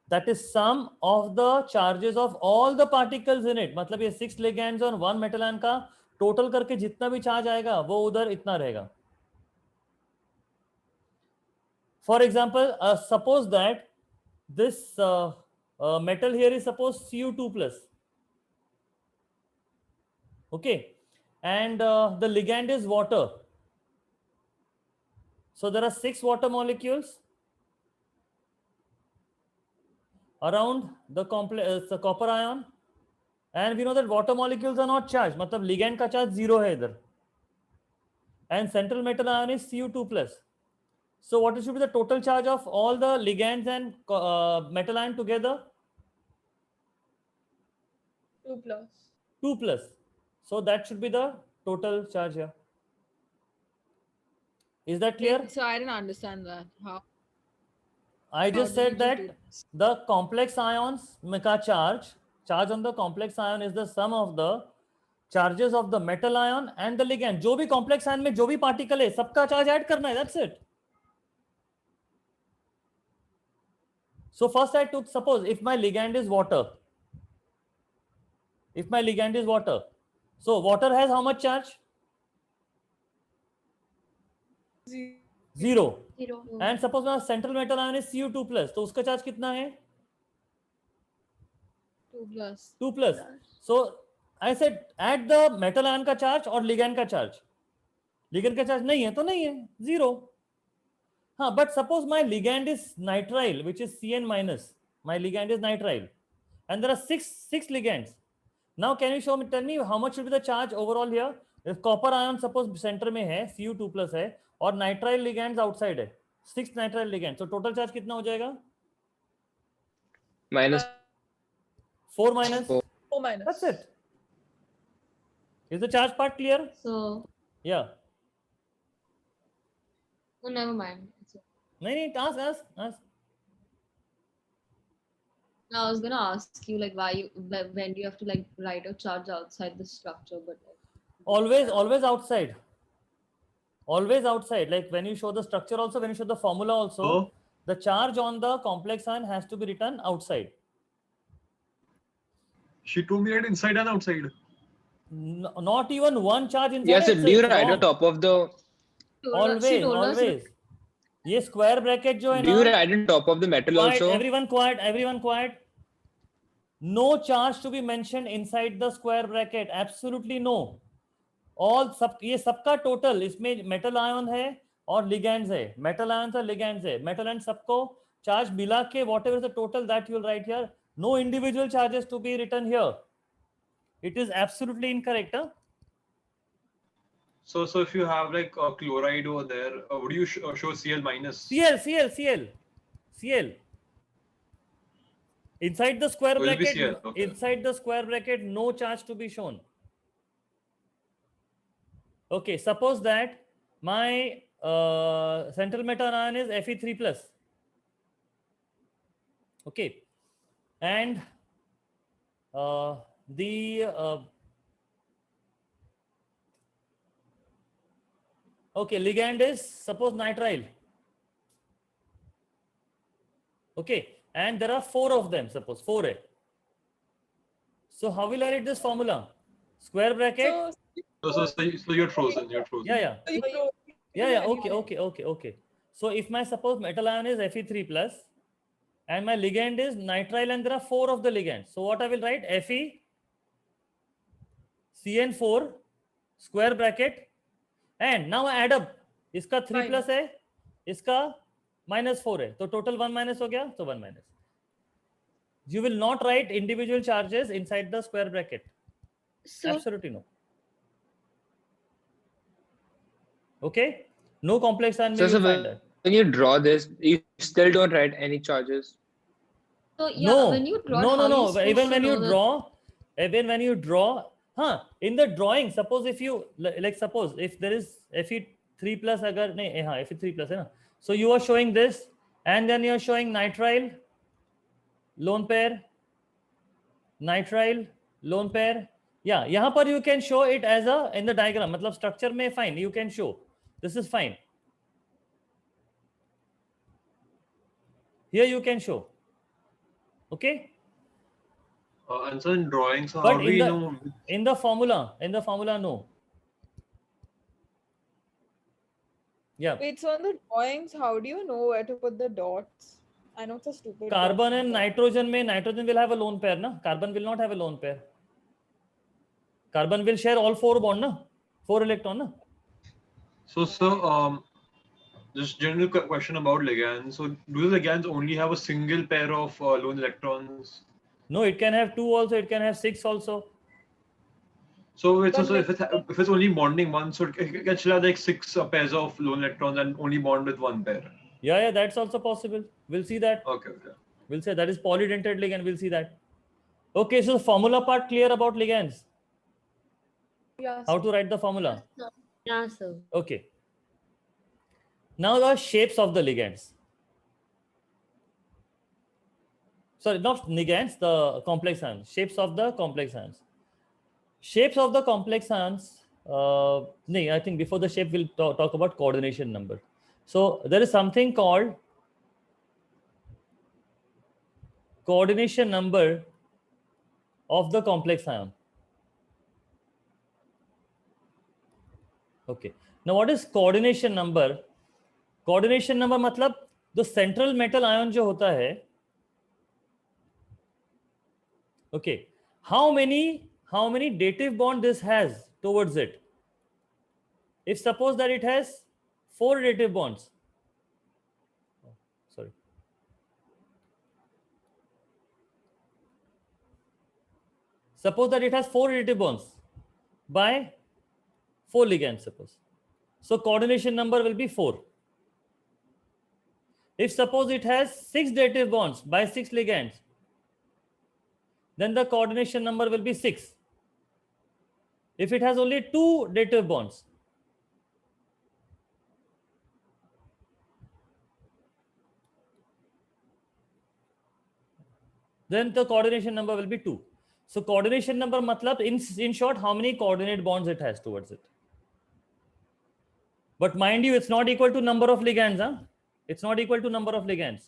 That is sum of the charges of all the particles in it. मतलब ये 6 ligands और 1 metal ion का total करके जितना भी charge आएगा वो उधर इतना रहेगा. For example, suppose that this metal here is suppose Cu2 plus. Okay, and the ligand is water. So there are 6 water molecules around the complex the copper ion, and we know that water molecules are not charged. मतलब ligand का charge 0 है इधर, and central metal ion is Cu2 plus. So what should be the total charge of all the ligands and metal ion together? 2 plus. 2 plus. So that should be the total charge here. Is that clear? So I didn't understand that. How? I just How said did you that do this? the complex ions का charge on the complex ion is the sum of the charges of the metal ion and the ligand. जो भी complex ion में जो भी particle है सबका charge add करना है. That's it. So first I took, suppose if my ligand is water, so water has how much charge? Zero. 0. 0. And suppose my central metal ion is Cu2 plus, तो उसका charge कितना है? 2 plus. 2 plus. So I said add the metal ion का charge और ligand का charge. Ligand का charge नहीं है तो नहीं है, 0. हाँ, but suppose my ligand is nitrile, which is Cn minus. My ligand is nitrile, and there are six ligands. Now can you tell me how much should be the charge overall here? If copper ion suppose center में है, Cu2 plus है, और nitrile ligands outside है, 6 nitrile ligands. So total charge कितना हो जाएगा? Minus 4 minus. 4. 4 minus. That's it. Is the charge part clear? So, Yeah. oh, never mind. It's okay. नहीं, ask. Now, I was gonna ask you like when do you have to like write a charge outside the structure, but like, Always outside. Always outside. Like when you show the structure also, when you show the formula also, Oh. the charge on the complex ion has to be written outside. She told me that inside and outside. Not even one charge inside. Yes, it's do you wrong. write on top of the? she told us Always. ये square bracket जो है Do you ना, write on top of the metal quiet, also? everyone quiet. No charge to be mentioned inside the square bracket. Absolutely no. All ये सबका total, इसमें metal ion है और ligands है. Metal ions और ligands है. Metal ion सबको charge मिला के whatever is the total that you will write here. No individual charges to be written here. It is absolutely incorrect. Huh? So if you have like a chloride over there, would you show Cl minus? Cl. Inside the square Will be bracket, Cl, okay. inside the square bracket, no charge to be shown. Okay, suppose that my central metal ion is Fe3 plus. Okay, and okay, ligand is suppose nitrile. Okay, and there are 4 of them, suppose 4 है. So how will I write this formula? Square bracket. So you're frozen. Yeah. So Okay. So if my suppose metal ion is Fe3 plus and my ligand is nitrile and there are 4 of the ligands. So what I will write? Fe Cn4 square bracket and now I add up. इसका 3 plus है, इसका -4 है. तो total 1 minus हो गया, तो 1 minus. You will not write individual charges inside the square bracket. So Absolutely no. Okay, no complex ion. So when you draw this, you still don't write any charges. so yeah, No, when you draw, no. Even when you draw, in the drawing, suppose if you suppose if there is Fe3 plus अगर नहीं Fe3 plus है ना, so you are showing this and then you are showing nitrile lone pair, nitrile lone pair. Yeah, यहाँ पर you can show it as a in the diagram. मतलब structure में fine, you can show this is fine. Here you can show. Okay. And so in drawing, so But how do we know? in the formula, no. Yeah. wait, so on the drawings, how do you know where to put the dots? I know it's a stupid. Carbon and question, but- nitrogen will have a lone pair, na? Carbon will not have a lone pair. Carbon will share all 4 bond, na? 4 electron, na? So just general question about ligands. So do the ligands only have a single pair of lone electrons? No, it can have 2 also. It can have 6 also. So But if it's only bonding one, so it can still have like 6 pairs of lone electrons and only bond with one pair. Yeah, that's also possible. We'll see that. Okay. We'll say that is polydentate ligand. We'll see that. Okay, so the formula part clear about ligands. Yeah. How to write the formula? Yeah, sir. Okay. Now the shapes of the ligands. Sorry, not ligands, the complex ions. Shapes of the complex ions. Shapes of the complex ions. I think before the shape we'll talk about coordination number. So there is something called coordination number of the complex ion. Okay. Now what is coordination number? Coordination number मतलब the central metal ion जो होता है, okay, how many dative bond this has towards it? If suppose that it has 4 dative bonds, sorry, suppose that it has 4 dative bonds by 4 ligands, suppose. So coordination number will be 4. If suppose it has 6 dative bonds by 6 ligands, then the coordination number will be 6. If it has only 2 dative bonds, then the coordination number will be 2. So coordination number matlab in short how many coordinate bonds it has towards it. But mind you, it's not equal to number of ligands. Huh? It's not equal to number of ligands.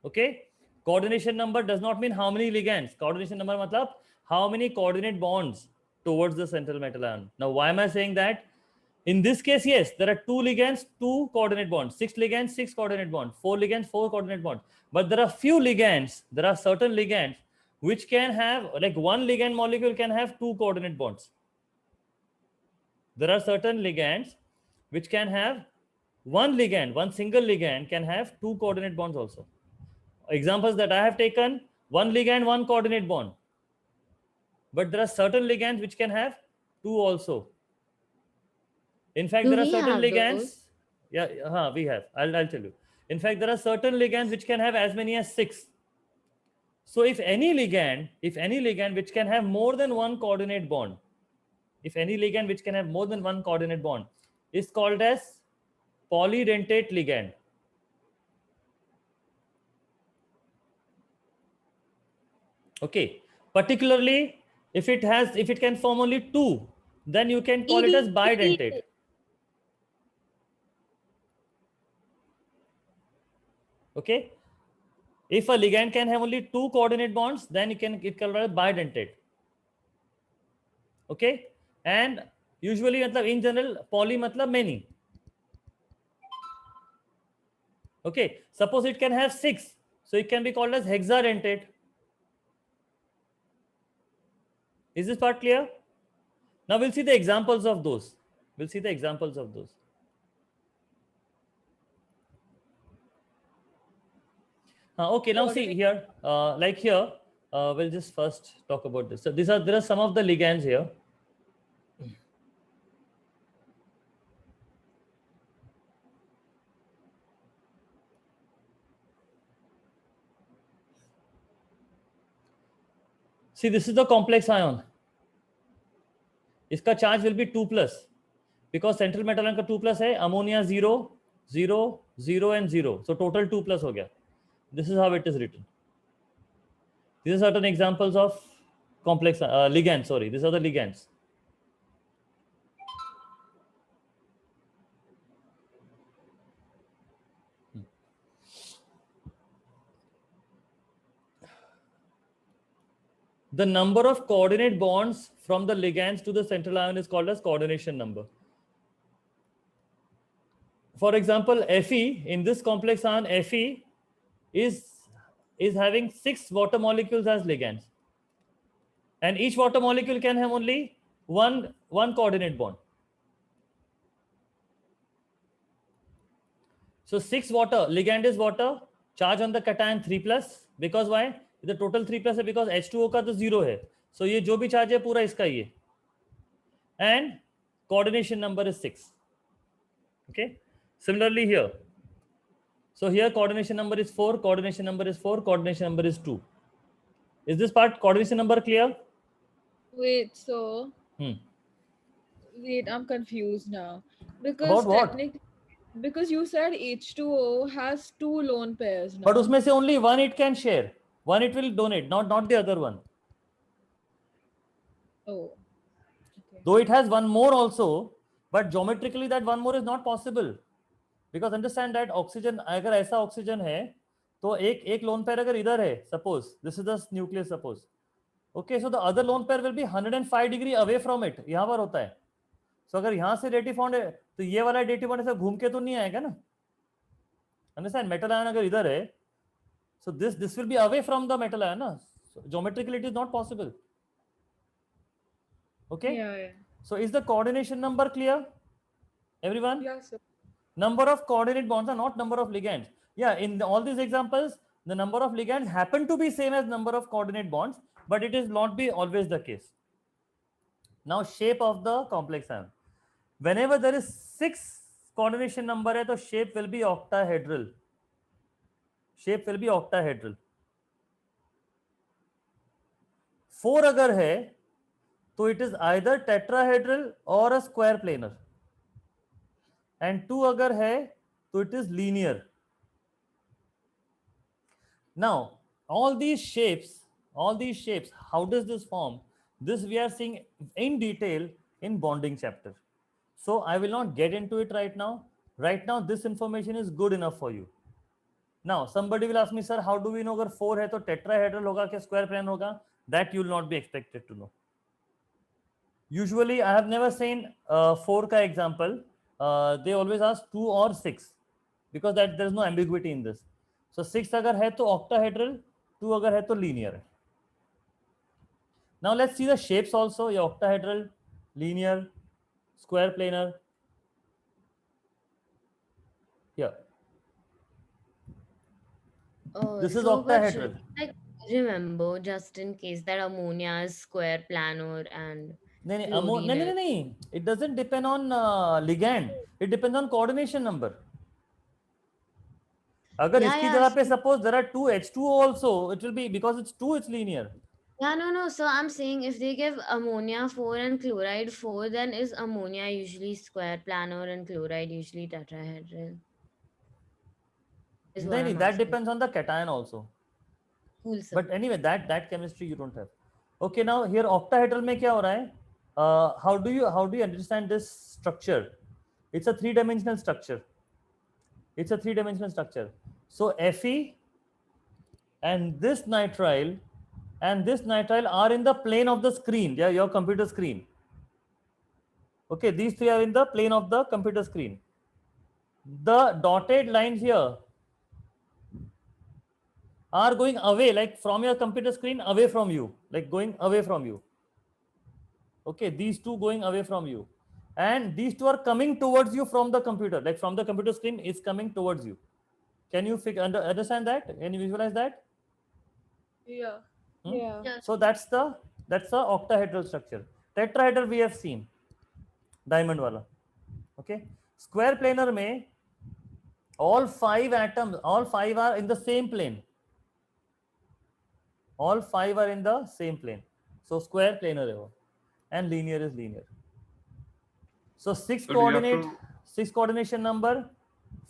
Okay? Coordination number does not mean how many ligands. Coordination number matlab how many coordinate bonds towards the central metal ion. Now why am I saying that? In this case, yes, there are 2 ligands, 2 coordinate bonds, 6 ligands, 6 coordinate bonds, 4 ligands, 4 coordinate bonds. But there are few ligands, there are certain ligands which can have, like one ligand molecule can have 2 coordinate bonds. There are certain ligands which can have one single ligand can have 2 coordinate bonds also. Examples that I have taken, one ligand, one coordinate bond. But there are certain ligands which can have 2 also. In fact, there are certain ligands. Yeah, we have. I'll tell you. In fact, there are certain ligands which can have as many as 6. So if any ligand which can have more than one coordinate bond, is called as polydentate ligand. Okay. Particularly if it can form only 2, then you can call it as bidentate. Okay. If a ligand can have only 2 coordinate bonds, then it can called as bidentate. Okay. And usually in general poly matlab many. Okay. Suppose it can have 6, so it can be called as hexadentate. Is this part clear? Now we'll see the examples of those. Okay, now see here, like here, we'll just first talk about this. So there are some of the ligands here. See, this is the complex ion. इसका charge will be 2+, because central metal ion का 2+ है, ammonia 0, 0, 0 and 0. So total 2+ हो गया. This is how it is written. These are certain examples of complex ligands. Sorry, these are the ligands. The number of coordinate bonds from the ligands to the central ion is called as coordination number. For example, Fe, in this complex ion, Fe is having 6 water molecules as ligands. And each water molecule can have only one coordinate bond. So 6 water, ligand is water, charge on the cation 3+, because why? The total 3+ है because H2O का तो 0 है. So ये जो भी charge है पूरा इसका ही है. And coordination number is 6. Okay. Similarly here. So here coordination number is 4, coordination number is 4, coordination number is 2. Is this part coordination number clear? Wait, so wait, I'm confused now. Because About what? technically, because you said H2O has 2 lone pairs now. But उसमें से only one it can share. One it will donate, not the other one. Oh. Okay. Though it has one more also, but geometrically that one more is not possible. Because understand that oxygen, अगर ऐसा oxygen है, तो एक lone pair अगर इधर है, suppose this is the nucleus, suppose, okay, so the other lone pair will be 105 degree away from it. यहाँ पर होता है. So अगर यहाँ से dative bond है तो ये वाला dative bond ऐसे घूम के तो नहीं आएगा ना. Understand? Metal ion अगर इधर है, so this will be away from the metal ion ना. So geometrically it is not possible. Okay. Yeah. So is the coordination number clear? Everyone? Yeah, sir. Number of coordinate bonds are not number of ligands. Yeah, in all these examples, the number of ligands happen to be same as number of coordinate bonds, but it is not be always the case. Now, shape of the complex ion. Whenever there is 6 coordination number, the shape will be octahedral. Shape will be octahedral. 4 अगर है, तो it is either tetrahedral or a square planar. And 2 अगर है, तो it is linear. Now, all these shapes, how does this form? This we are seeing in detail in bonding chapter. So I will not get into it right now. Right now, this information is good enough for you. Now, somebody will ask me, sir, how do we know अगर 4 है तो tetrahedral होगा क्या square planar होगा? That you will not be expected to know. Usually, I have never seen 4 का example. They always ask 2 or 6 because that there is no ambiguity in this. So 6 अगर है तो octahedral, 2 अगर है तो linear है. Now let's see the shapes also. Yeah, octahedral, linear, square planar. Here. Oh, This is so but octahedral. like remember just in case that ammonia is square planar and नहीं, fluorine नहीं. It doesn't depend on ligand. It depends on coordination number. अगर Yeah, इसकी yeah, जगह पे so- suppose there are 2 H2O also, it will be because it's 2, it's linear. Yeah, no. So I'm saying if they give ammonia 4 and chloride 4, then is ammonia usually square planar and chloride usually tetrahedral? Is what नहीं, I'm that asking. depends on the cation also. Cool, sir. But anyway, that chemistry you don't have. Okay, now here octahedral में क्या हो रहा है? How do you understand this structure? It's a 3-dimensional structure. So Fe and this nitrile are in the plane of the screen. Yeah, your computer screen. Okay, these 3 are in the plane of the computer screen. The dotted lines here are going away, like from your computer screen, away from you, like going away from you. Okay, these 2 going away from you, and these 2 are coming towards you from the computer, like from the computer screen is coming towards you. Can you understand that? Can you visualize that? Yeah. Hmm? Yeah. So that's the octahedral structure. Tetrahedral we have seen, diamond wala. Okay, square planar में all 5 atoms, all 5 are in the same plane. All 5 are in the same plane. So square planar है वो, and linear is linear. So 6 So do you have coordinate, to- 6 coordination number,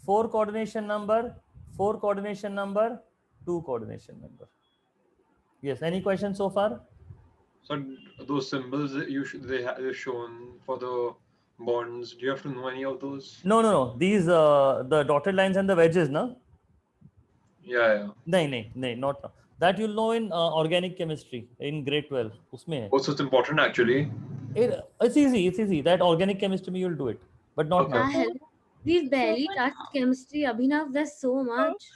4 coordination number, 4 coordination number, 2 coordination number. Yes. Any questions so far? So those symbols that they're shown for the bonds. Do you have to know any of those? No. These the dotted lines and the wedges, no? Yeah. No, not now. That you'll know in organic chemistry in grade 12. उसमें है. Also, it's important actually. It's easy. That organic chemistry में you'll do it, but not Okay. now. Hell, we've barely touched chemistry, Abhinav. There's so much.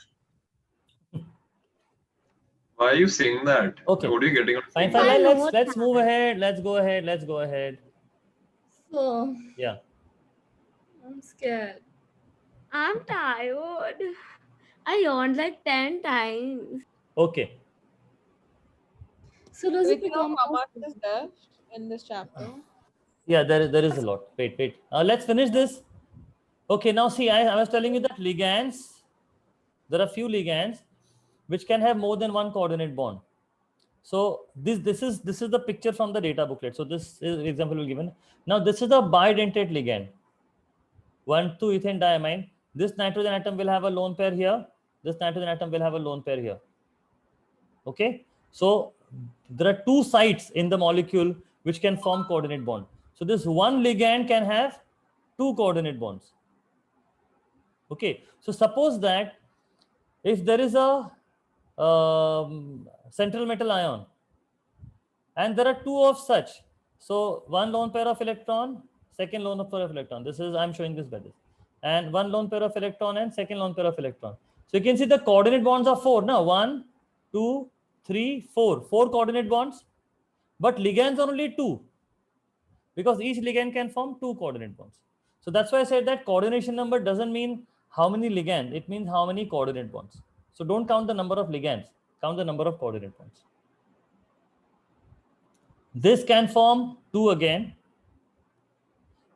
Why are you saying that? Okay. What are you getting? Fine. I know Let's that. move ahead. Let's go ahead. So Yeah. I'm scared. I'm tired. I yawned like 10 times. Okay. So does it Wait, you know become how much is left in this chapter? Yeah, there is a lot. Wait. Let's finish this. Okay, now see, I was telling you that ligands, there are few ligands which can have more than one coordinate bond. So this is the picture from the data booklet. So this is example will given. Now this is the bidentate ligand. 1,2-ethane diamine. This nitrogen atom will have a lone pair here. This nitrogen atom will have a lone pair here. Okay, so there are 2 sites in the molecule which can form coordinate bond. So this one ligand can have 2 coordinate bonds. Okay, so suppose that if there is a central metal ion and there are two of such, so one lone pair of electron, second lone pair of electron, this is, I'm showing this by this, and one lone pair of electron and second lone pair of electron. So you can see the coordinate bonds are 4 now, 1 2 3 4 coordinate bonds, but ligands are only 2 because each ligand can form 2 coordinate bonds. So that's why I said that coordination number doesn't mean how many ligands, it means how many coordinate bonds. So don't count the number of ligands, count the number of coordinate bonds. This can form 2 again,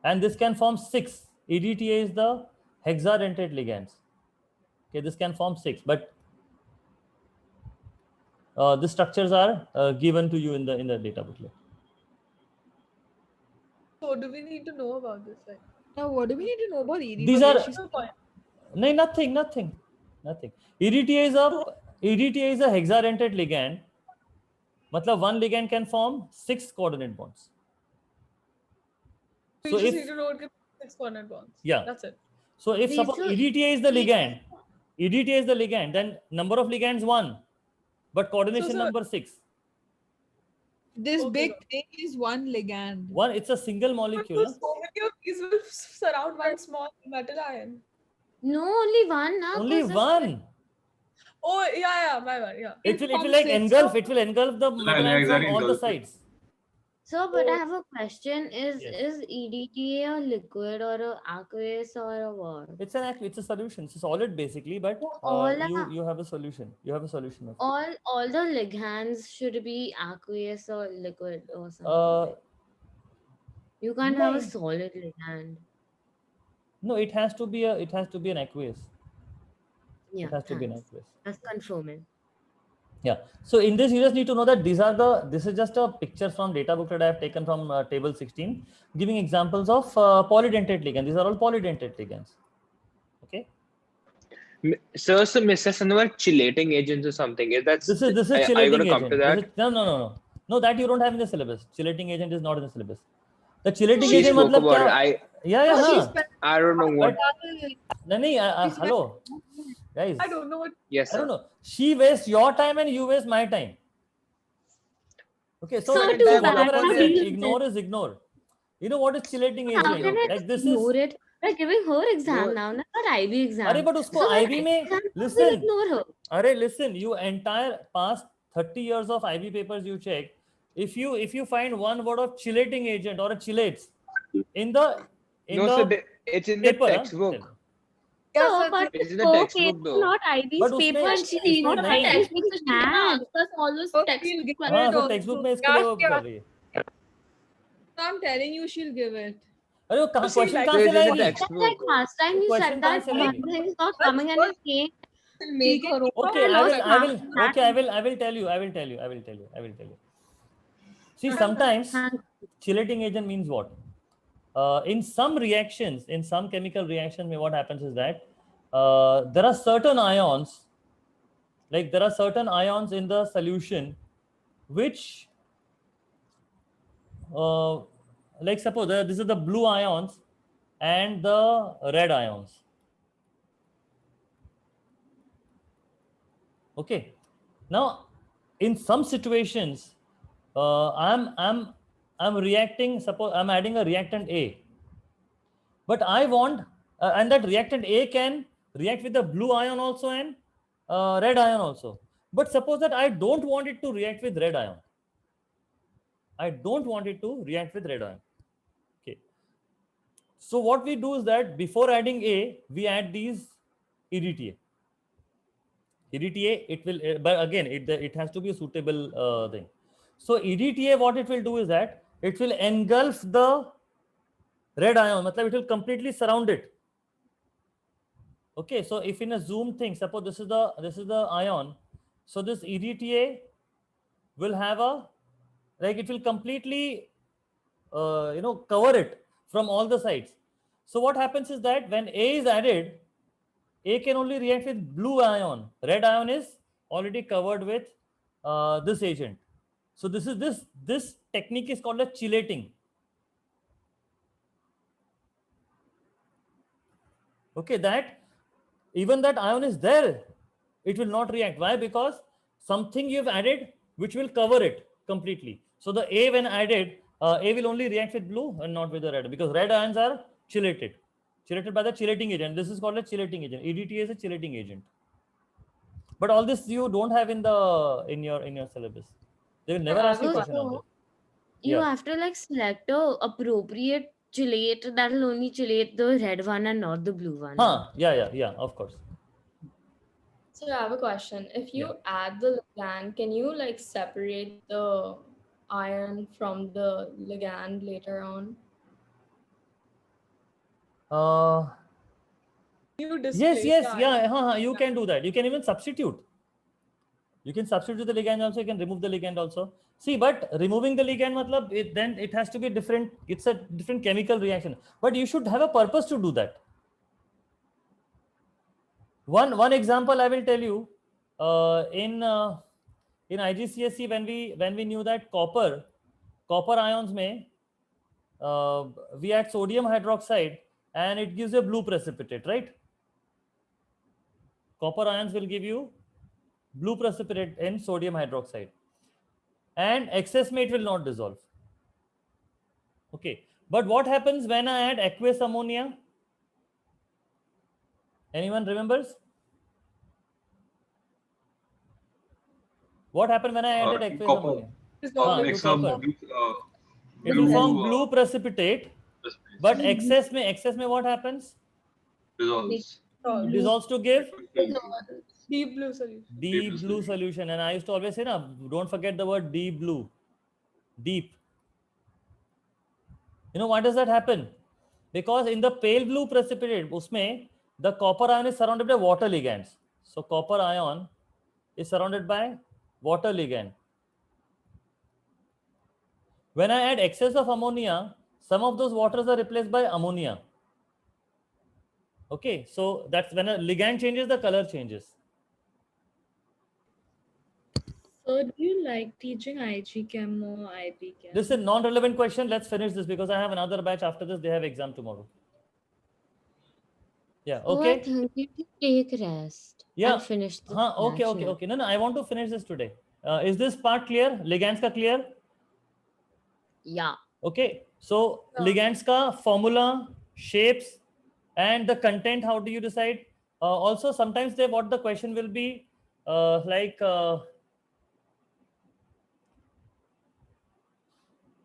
and this can form 6. EDTA is the hexadentate ligands. Okay, this can form 6, but the structures are given to you in the data booklet. So do we need to know about this? Like, now, what do we need to know about EDTA? These are She's no point. no, nothing. EDTA is a hexadentate ligand. Matlab one ligand can form 6 coordinate bonds. We So just if need to know it gives 6 coordinate bonds. yeah, That's it. so if Wait, suppose so EDTA is the ligand, then number of ligands 1, but coordination So- number 6. This Okay, big thing is one ligand. One, it's a single molecule. So many of these will surround one small metal ion. No, only one now. Only one. Oh yeah, my bad. Yeah. It will forms like six. engulf. It will engulf the metal ion from exactly, all the engulf it. sides. So, but I have a question: Is Yes. EDTA a liquid or a aqueous or a what? It's a solution. It's a solid basically, but all you have a solution. You have a solution of it. All the ligands should be aqueous or liquid or something. Uh, You can't have a no. solid ligand. No, it has to be an aqueous. Yeah, It has to be an thanks. aqueous. That's confirming. Yeah. So in this, you just need to know that this is just a picture from data book that I have taken from table 16, giving examples of polydentate ligands. These are all polydentate ligands. Okay. So Mr. Sanwar, chelating agents or something. This is This is are you chelating going to agent. come to that? No, that you don't have in the syllabus. Chelating agent is not in the syllabus. The chelating She agent spoke matlab about kya? it. Yeah, huh. I don't know what. Hello, guys. I don't know what. Yes, I don't sir. know. She wastes your time and you waste my time. Okay, so So do that. whatever How I do said, you ignore is ignore. You know what is chelating How agent? can I Like this is. ignore it? We're giving her exam No. now, not IB exam. अरे but उसको So when IB IB में exam comes, we'll listen. ignore her. अरे listen, you entire past 30 years of IB papers you check. If you find one word of chelating agent or a chelates in the No, so it's in the paper, textbook. No, but It's in it's the okay. textbook It's though. not IB's But paper उसमें- and she's उसमें not नहीं। IB's Textbook so she can hand. ask us all those Okay, textbook we'll give questions. हाँ, it तो also. Text book में इसके लिए वो Yeah. कर रही है. I'm telling you, she'll give it. अरे वो कहाँ So she क्वेश्चन like- कहाँ से It is in the लाएगी? Just textbook. like last time you Question said that कहाँ से one लाएगी? thing is not coming and you came. Make her own. Okay, I I will tell you. See, sometimes chelating agent means what? In some reactions, in some chemical reactions, what happens is that there are certain ions, in the solution, which, like suppose this is the blue ions and the red ions. Okay. Now, in some situations, I'm reacting. Suppose I'm adding a reactant A, but I want, and that reactant A can react with the blue ion also and red ion also. But suppose that I don't want it to react with red ion. Okay. So what we do is that before adding A, we add these EDTA. EDTA, it will, but again, it has to be a suitable thing. So EDTA, what it will do is that it will engulf the red ion, matlab it will completely surround it. Okay, so if in a zoom thing, suppose this is the ion, so this EDTA will have it will completely cover it from all the sides. So what happens is that when A is added, A can only react with blue ion. Red ion is already covered with this agent. So this technique is called a chelating. Okay, that even that ion is there, It will not react. Why? Because something you've added which will cover it completely. So the A when added, A will only react with blue and not with the red, because red ions are chelated by the chelating agent. This is called a chelating agent. EDTA is a chelating agent. But all this you don't have in your syllabus. They will never ask you a question on this. You Yeah. have to like select a appropriate chelate that will only chelate the red one and not the blue one. Yeah, of course. So I have a question. If you add the ligand, can you like separate the ion from the ligand later on? You Yes, displace the yeah, ion. you can do that. You can even substitute. You can substitute the ligand also. You can remove the ligand also. See, but removing the ligand, matlab, then it has to be different. It's a different chemical reaction. But you should have a purpose to do that. One example I will tell you. In IGCSE, when we knew that copper ions may we add sodium hydroxide and it gives a blue precipitate, right? Copper ions will give you blue precipitate in sodium hydroxide, and excess may it will not dissolve. Okay, but what happens when I add aqueous ammonia? Anyone remembers? What happened when I added aqueous Copper. ammonia? Dissolve Makes it. a copper. It blue, will form blue precipitate, but excess may what happens? dissolves. It dissolves to give Deep blue solution. deep blue solution. And I used to always say, na, don't forget the word deep blue. Deep. You know, why does that happen? Because in the pale blue precipitate, usme, the copper ion is surrounded by water ligands. So copper ion is surrounded by water ligand. When I add excess of ammonia, some of those waters are replaced by ammonia. Okay, so that's when a ligand changes, the color changes. So do you like teaching IG Chem or IB Chem? This is a non-relevant question. Let's finish this because I have another batch after this. They have exam tomorrow. Yeah, So I okay. think you can take rest. Yeah. And finish the Okay. No, I want to finish this today. Is this part clear? Ligands ka clear? Yeah. Okay. So ligands ka formula, shapes, and the content. How do you decide? Also, sometimes what the question will be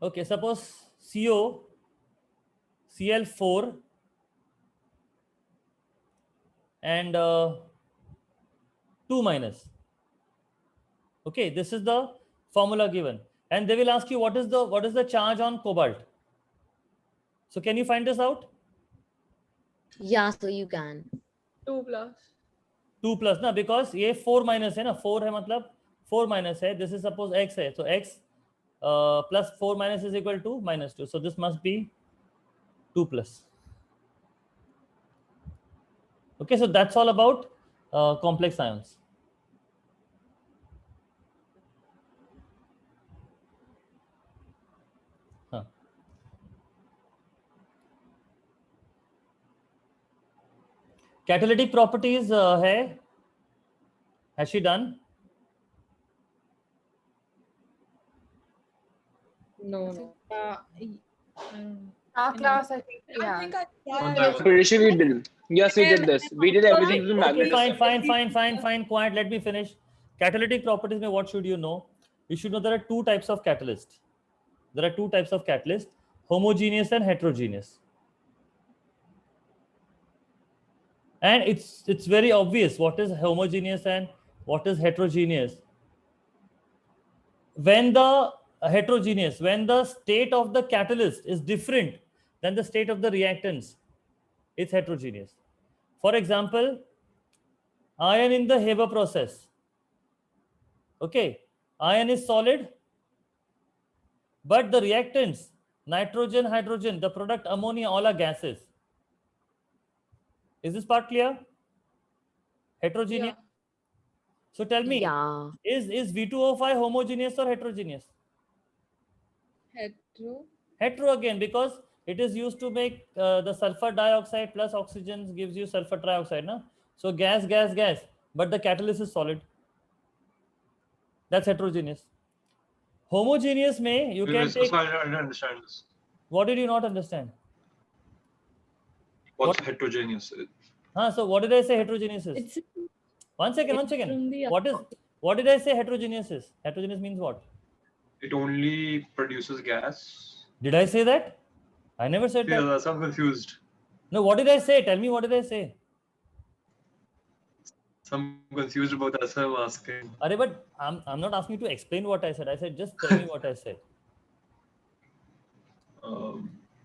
okay, suppose CO, Cl4, and 2 minus. Okay, this is the formula given, and they will ask you what is the charge on cobalt. So can you find this out? Yeah, so you can. 2 plus. 2 plus na, because ये 4 minus है ना, 4 है मतलब 4 minus है. This is suppose x है, so x plus 4 minus is equal to minus 2. So this must be 2 plus. Okay, so that's all about complex ions. Catalytic properties है. Has she done? No. Our class, I think. Yeah. I think I I'm pretty sure we did. Yes, we did this. We did everything with Okay, magnetism. fine. Quiet. Let me finish. Catalytic properties mein what should you know? You should know there are two types of catalyst. Homogeneous and heterogeneous. And it's very obvious what is homogeneous and what is heterogeneous. When the state of the catalyst is different than the state of the reactants, it's heterogeneous. For example, iron in the Haber process. Okay, iron is solid, but the reactants, nitrogen, hydrogen, the product ammonia, all are gases. Is this part clear? Heterogeneous. Yeah. So tell me, Yeah. is V2O5 homogeneous or heterogeneous? Hetero. Hetero again, because it is used to make the sulfur dioxide plus oxygen gives you sulfur trioxide. Na? So gas. but the catalyst is solid. That's heterogeneous. Homogeneous may you can So take. I don't understand this. What did you not understand? What's What? heterogeneous? So what did I say heterogeneous is? It's One second. from the What did I say heterogeneous is? Heterogeneous means what? It only produces gas. Did I say that? I never said Yeah, that. that's I'm confused. No, what did I say? Tell me, what did I say? I'm confused about that. That's why I'm asking. Arey, but I'm not asking you to explain what I said. I said just tell me what I said.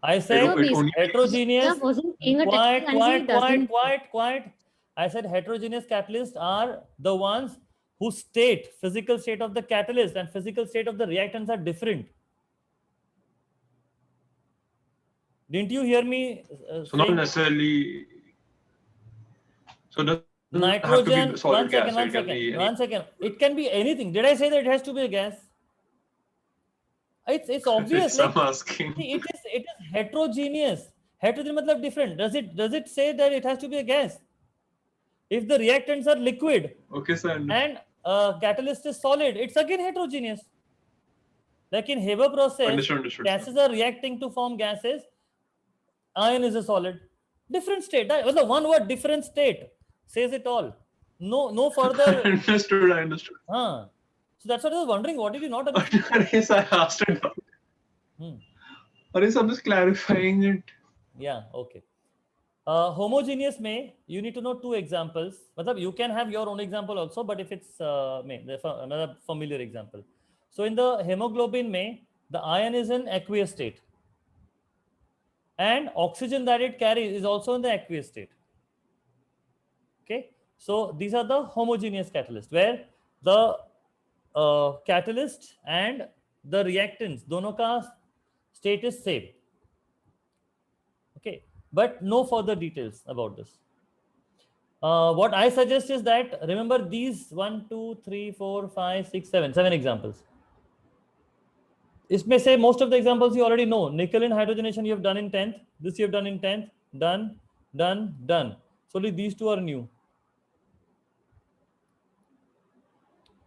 I said it only- heterogeneous. wasn't paying attention and he doesn't. Quiet. I said heterogeneous catalysts are the ones whose physical state of the catalyst and physical state of the reactants are different. Didn't you hear me? So not necessarily. So doesn't have to be Nitrogen. solid gas. It can be any- One second. It can be anything. Did I say that it has to be a gas? It's obvious. I'm asking. See, it is heterogeneous. Heterogeneous means different. Does it say that it has to be a gas? If the reactants are liquid Okay, sir. and catalyst is solid, it's again heterogeneous. Like in Haber process, Understood. gases are reacting to form gases. Iron is a solid. Different state. The one word different state says it all. No further. Understood. I understood. So that's what I was wondering. What did you not understand? Yes, I asked it. Aris, I'm just clarifying it. Yeah, okay. Homogeneous may, you need to know two examples. You can have your own example also, but if it's another familiar example. So in the hemoglobin may, the ion is in aqueous state. And oxygen that it carries is also in the aqueous state. Okay. So these are the homogeneous catalysts where the catalyst and the reactants, dono ka state is same. Okay, but no further details about this. What I suggest is that remember these 1, 2, 3, 4, 5, 6, 7 examples. Isme say most of the examples you already know. Nickel in hydrogenation you have done in 10th. This you have done in 10th. Done. So only these two are new.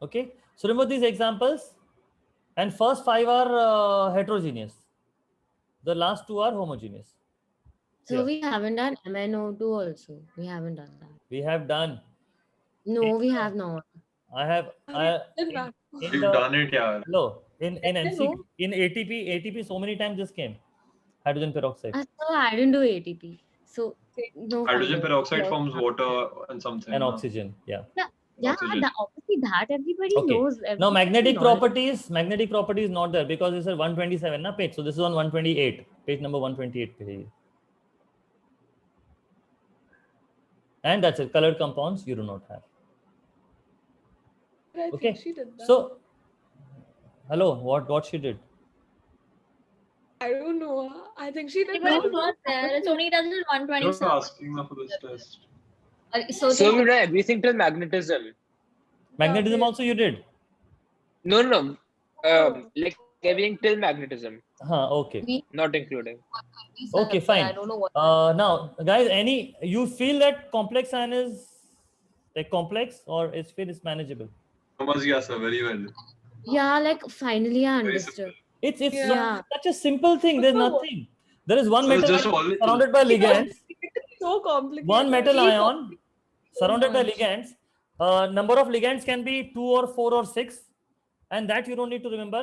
Okay. So remember these examples. And first 5 are heterogeneous. The last 2 are homogeneous. So we haven't done MnO2 also. We haven't done that. We have done. No, we have not. I have. You've done it, yeah. No, in NC, in ATP, so many times this came. Hydrogen peroxide. So I didn't do ATP. So no. Hydrogen peroxide forms water and something. And oxygen, yeah. Yeah, Oxygen. obviously that everybody Okay. knows. Now magnetic properties not there because it's a 127 na page. So this is on 128, page number 128 page. And that's it. Colored compounds you do not have. I Okay. think she did that. So, hello, what she did? I don't know. I think she did But that. it's not there. It's only does it You're 127. asking now for this test. So we did everything till magnetism. Magnetism also you did? No. Like everything till magnetism, Okay. not including. Okay, fine. I don't know what. Now, guys, you feel that complex ion is like complex or it's manageable? Yes, sir, very well. Yeah, like finally I Very understood. It's Yeah. such a simple thing. There's nothing. There is one So it's metal just ion all- surrounded by ligands. It's so complicated. One metal Really ion surrounded by ligands. Number of ligands can be 2 or 4 or 6, and that you don't need to remember.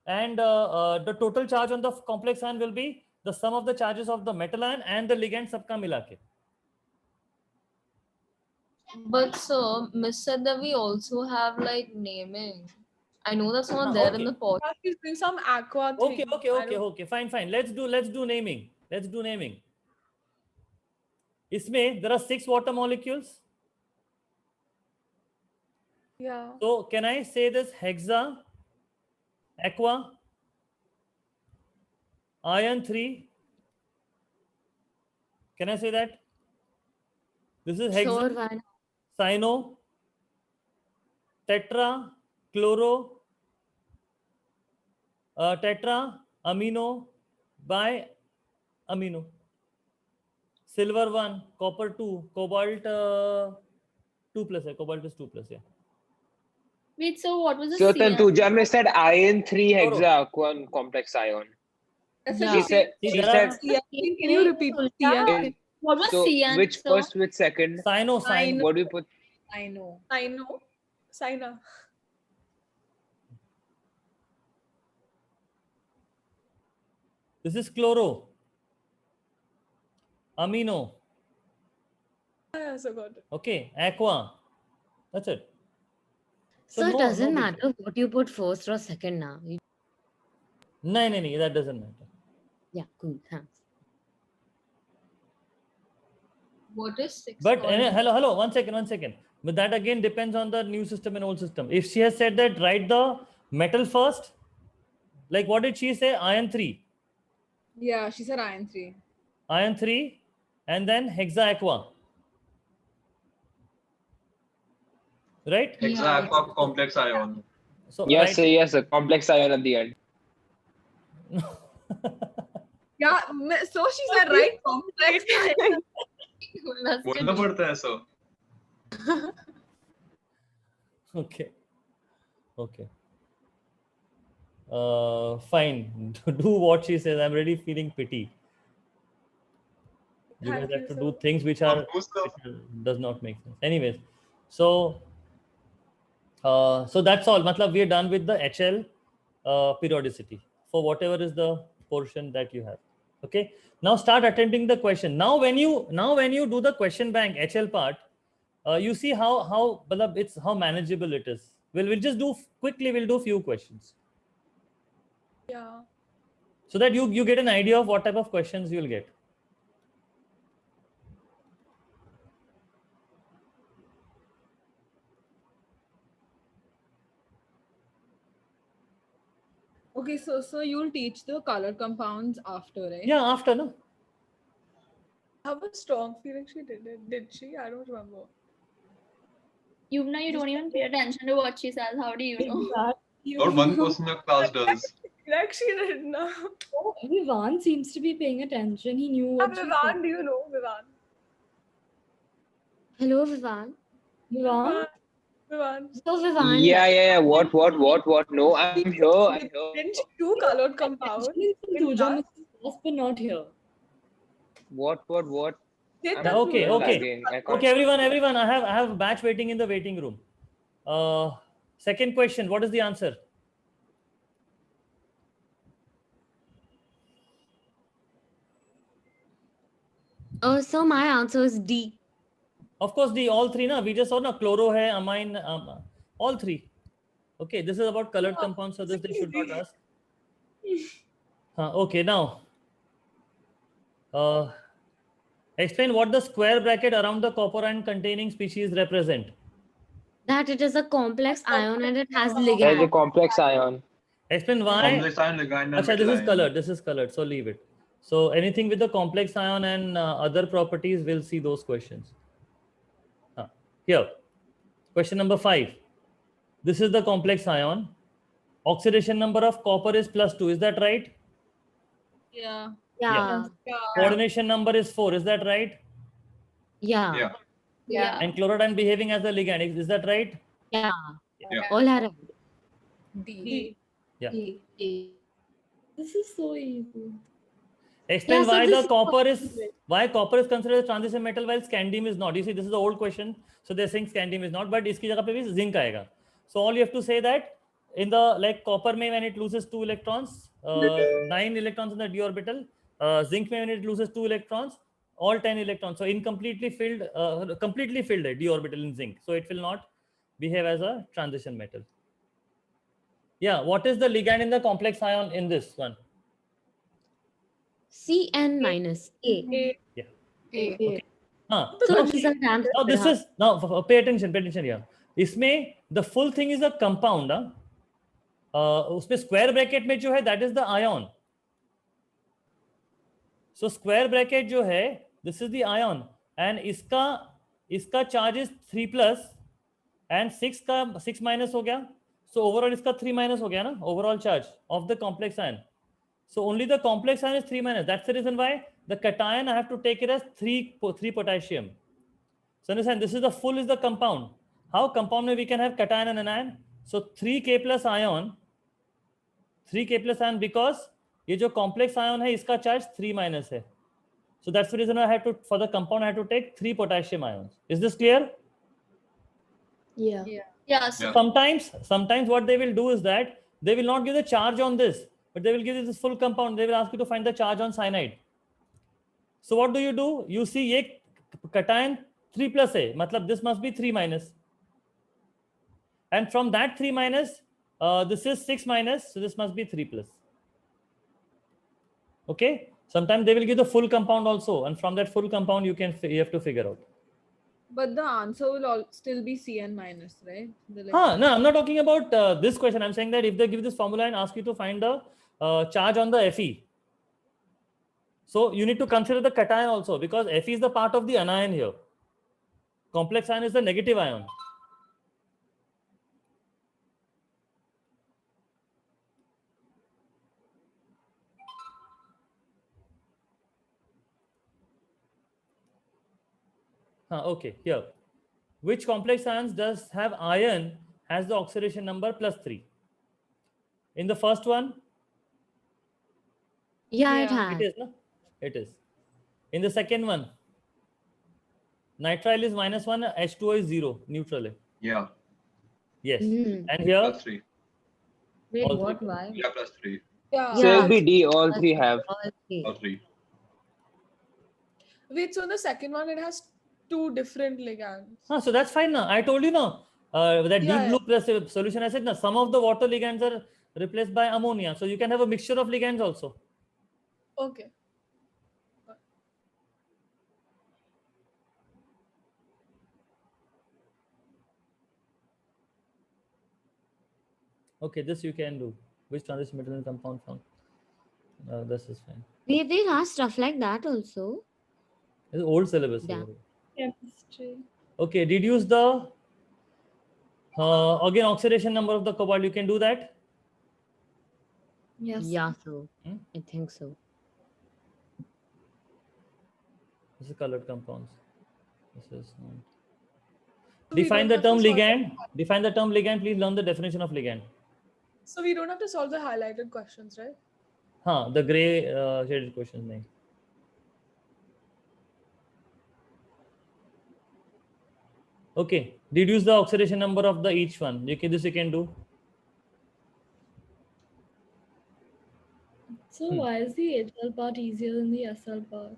And the total charge on the complex ion will be the sum of the charges of the metal ion and the ligand sabka mila ke. But sir, Miss said that we also have like naming. I know that's not there in Okay. the pot. She's doing some aqua thing. Okay. Fine. Let's do naming. Isme there are 6 water molecules. Yeah. So can I say this hexa, aqua, iron 3? Can I say that? This is hexa, Sure, why not? cyano, tetra, chloro, tetra, amino, bi amino. Silver 1, copper 2, cobalt 2+ है, cobalt is 2+, yeah. Wait, so what was the So CN? Tantuja miss said iron 3 Chloro. hexaquan complex ion. That's Yeah. what She she said. See, She there said. are CN. Can you repeat CN? is- What was So CN? which So first, which second? cyano. What do you put? I know. Sina. This is chloro. Amino. I also got it. Okay, aqua. That's it. So it no doesn't big matter what you put first or second now. No, that doesn't matter. Yeah, cool. Thanks. What is 6? But hello, 1 second. But that again depends on the new system and old system. If she has said that write the metal first, like what did she say? Iron 3. Yeah, she said iron 3. Iron 3 and then hexa-aqua. Right? Hexa-aqua complex ion. So Yes, right. yes, a complex ion at the end. Yeah, so she said right complex. बोलना पड़ता है ऐसा. Okay. Fine. Do what she says. I'm really feeling pity. You guys Thank have you, to sir. do things which are does not make sense. Anyways, so that's all. Matlab, we are done with the HL periodicity for whatever is the portion that you have. Okay. Now start attempting the question. Now when you do the question bank HL part, you see how matlab, it's how manageable it is. We'll just do quickly. We'll do few questions Yeah. so that you get an idea of what type of questions you'll get. Okay, so you'll teach the colored compounds after, right? Yeah, after no. I have a strong feeling she did it. Did she? I don't remember. Yumna, you don't even pay attention to what she says. How do you know? Exactly. Not one person in the class does. Like she did now. Oh, Vivan seems to be paying attention. He knew what she Vivan, said. do you know Vivan? Hello, Vivan. Vivan? Vivan. So Vivan. Yeah. What? No, I'm here. Didn't she do colored compounds? Tuja Mrs. Ross, but not here. What? Did I'm that Okay, Tuja? okay. lagging. I can't- Okay, everyone. I have a batch waiting in the waiting room. Second question. What is the answer? So my answer is D. Of course, the all three. Na, we just saw na chloro hai, amine, all three. Okay, this is about colored compounds, so this they should not ask. Okay, now explain what the square bracket around the copper ion containing species represent. That it is a complex ion and it has There's a ligand. complex ion. Explain why. Complex ion, ligand, and Acha, metal this is ion. colored. This is colored. So leave it. So anything with the complex ion and other properties, we'll see those questions. Here, question number 5. This is the complex ion. Oxidation number of copper is +2. Is that right? Yeah. Yeah. Coordination number is 4. Is that right? Yeah. Yeah. Yeah. And chloride behaving as a ligand. Is that right? Yeah. Yeah. All are right. D. Yeah. This is so easy. Explain Yeah, so why this the copper is considered a transition metal while scandium is not. You see, this is the old question. So they're saying scandium is not, but iski jagah pe bhi zinc aega. So all you have to say that in the like copper mein when it loses 2 electrons, 9 electrons in the d orbital. Zinc mein when it loses 2 electrons, all 10 electrons. So completely filled d orbital in zinc. So it will not behave as a transition metal. Yeah, what is the ligand in the complex ion in this one? Cn minus A. Yeah. Okay. So these are damn Now this is pay attention here. इसमें the full thing is a compound. उसमें square bracket में जो है that is the ion. So square bracket जो है this is the ion and इसका charge is 3+ and 6 minus हो गया. So overall इसका 3 minus हो गया ना overall charge of the complex ion. So only the complex ion is 3 minus. That's the reason why the cation I have to take it as 3 potassium. So understand, this is the full is the compound. How compound में we can have cation and anion? So 3K plus ion, 3K plus ion, because ये जो complex ion है इसका charge 3 minus है. So that's the reason I had to, for the compound I had to take 3 potassium ions. Is this clear? Yeah. Yeah. So Yeah. Sometimes what they will do is that they will not give the charge on this, but they will give you this full compound. They will ask you to find the charge on cyanide. So what do? You see ये cation 3 plus है, मतलब this must be 3 minus. And from that 3 minus, this is 6 minus, so this must be 3 plus. Okay. Sometimes they will give the full compound also, and from that full compound you have to figure out. But the answer will all still be Cn minus, right? No, I'm not talking about this question. I'm saying that if they give this formula and ask you to find the charge on the Fe, so you need to consider the cation also, because Fe is the part of the anion here. Complex ion is the negative ion. Okay, here. Which complex ions does have iron has the oxidation number +3? In the first one, Yeah, it Yeah. has. it is, no? It is. In the second one, nitrile is -1, H2O is 0, neutral. Yeah. Yes. Mm. And here, +3. Wait, all what? three. Why? Yeah, +3. Yeah. So it'll be D. All three have. All three. All three. Wait, so in the second one, it has two different ligands. So that's fine now. I told you now. That Yeah, deep blue solution, I said now some of the water ligands are replaced by ammonia. So you can have a mixture of ligands also. Okay. Okay, this you can do. Which transition between compound found? This is fine. They ask stuff like that also. It's old syllabus. Yeah. Chemistry. Okay, reduce the again oxidation number of the cobalt. You can do that. Yes. Yeah, so Hmm? I think so. This is colored compounds. This is So we define don't the have term to solve ligand. Define the term ligand. Please learn the definition of ligand. So we don't have to solve the highlighted questions, right? The gray shaded questions. nahi. Okay, reduce the oxidation number of the each one. This you can do. So why is the HL part easier than the SL part?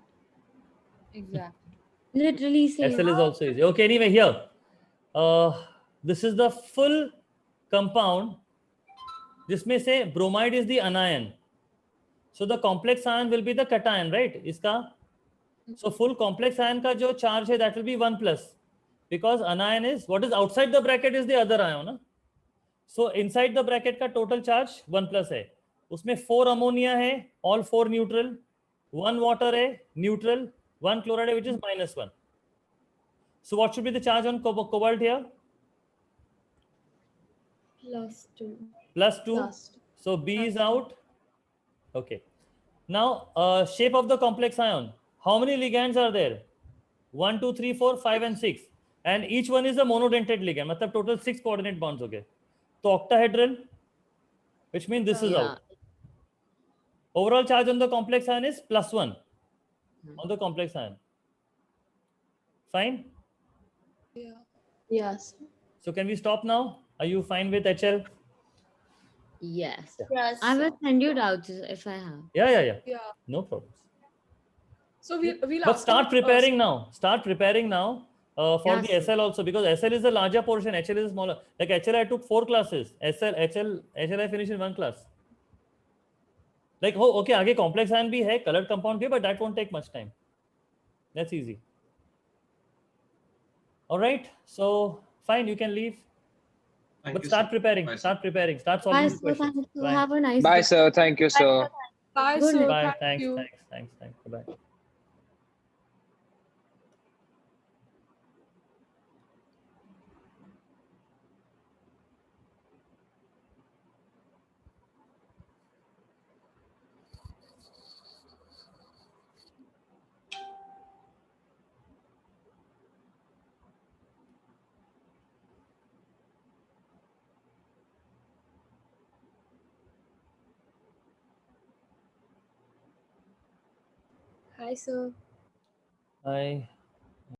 Exactly. Literally same. SL is also easy. Okay, anyway, here. This is the full compound. जिसमें से bromide is the anion. So the complex ion will be the cation, right? इसका. So full complex ion का जो charge है, that will be 1 plus. Because anion is, what is outside the bracket is the other ion. Na? So inside the bracket का total charge 1 plus है. उसमें 4 ammonia है, all 4 neutral. 1 water है, neutral. 1 chloride है, which is -1. So what should be the charge on cobalt here? +2. +2. Plus. So B is out. Okay. Now, shape of the complex ion. How many ligands are there? 1, 2, 3, 4, 5, and 6. And each one is a monodentate ligand. मतलब total 6 coordinate bonds हो गए. So octahedral, which means this is Yeah. out. Overall charge on the complex ion is +1 on the complex ion. Fine. Yeah. Yes. So can we stop now? Are you fine with HL? Yes. yes. I will send you doubts if I have. Yeah. Yeah. No problems. So we'll But ask start them, preparing now. Start preparing now for Yes, the sir. SL also, because SL is a larger portion. HL is smaller. Like HL, I took 4 classes. HL I finished in 1 class. Like, oh, okay, आगे complex ion भी है, colored compound भी, but that won't take much time. That's easy. All right. So fine, you can leave. Thank But you, start sir. preparing. Bye, sir. Start preparing. Start Bye, solving the sir. questions. Thank you. Bye. Have a nice Bye, day. sir. Thank you, sir. Bye, Good sir. night. Bye. Thank you. Thanks. Bye. Hi, sir. Hi.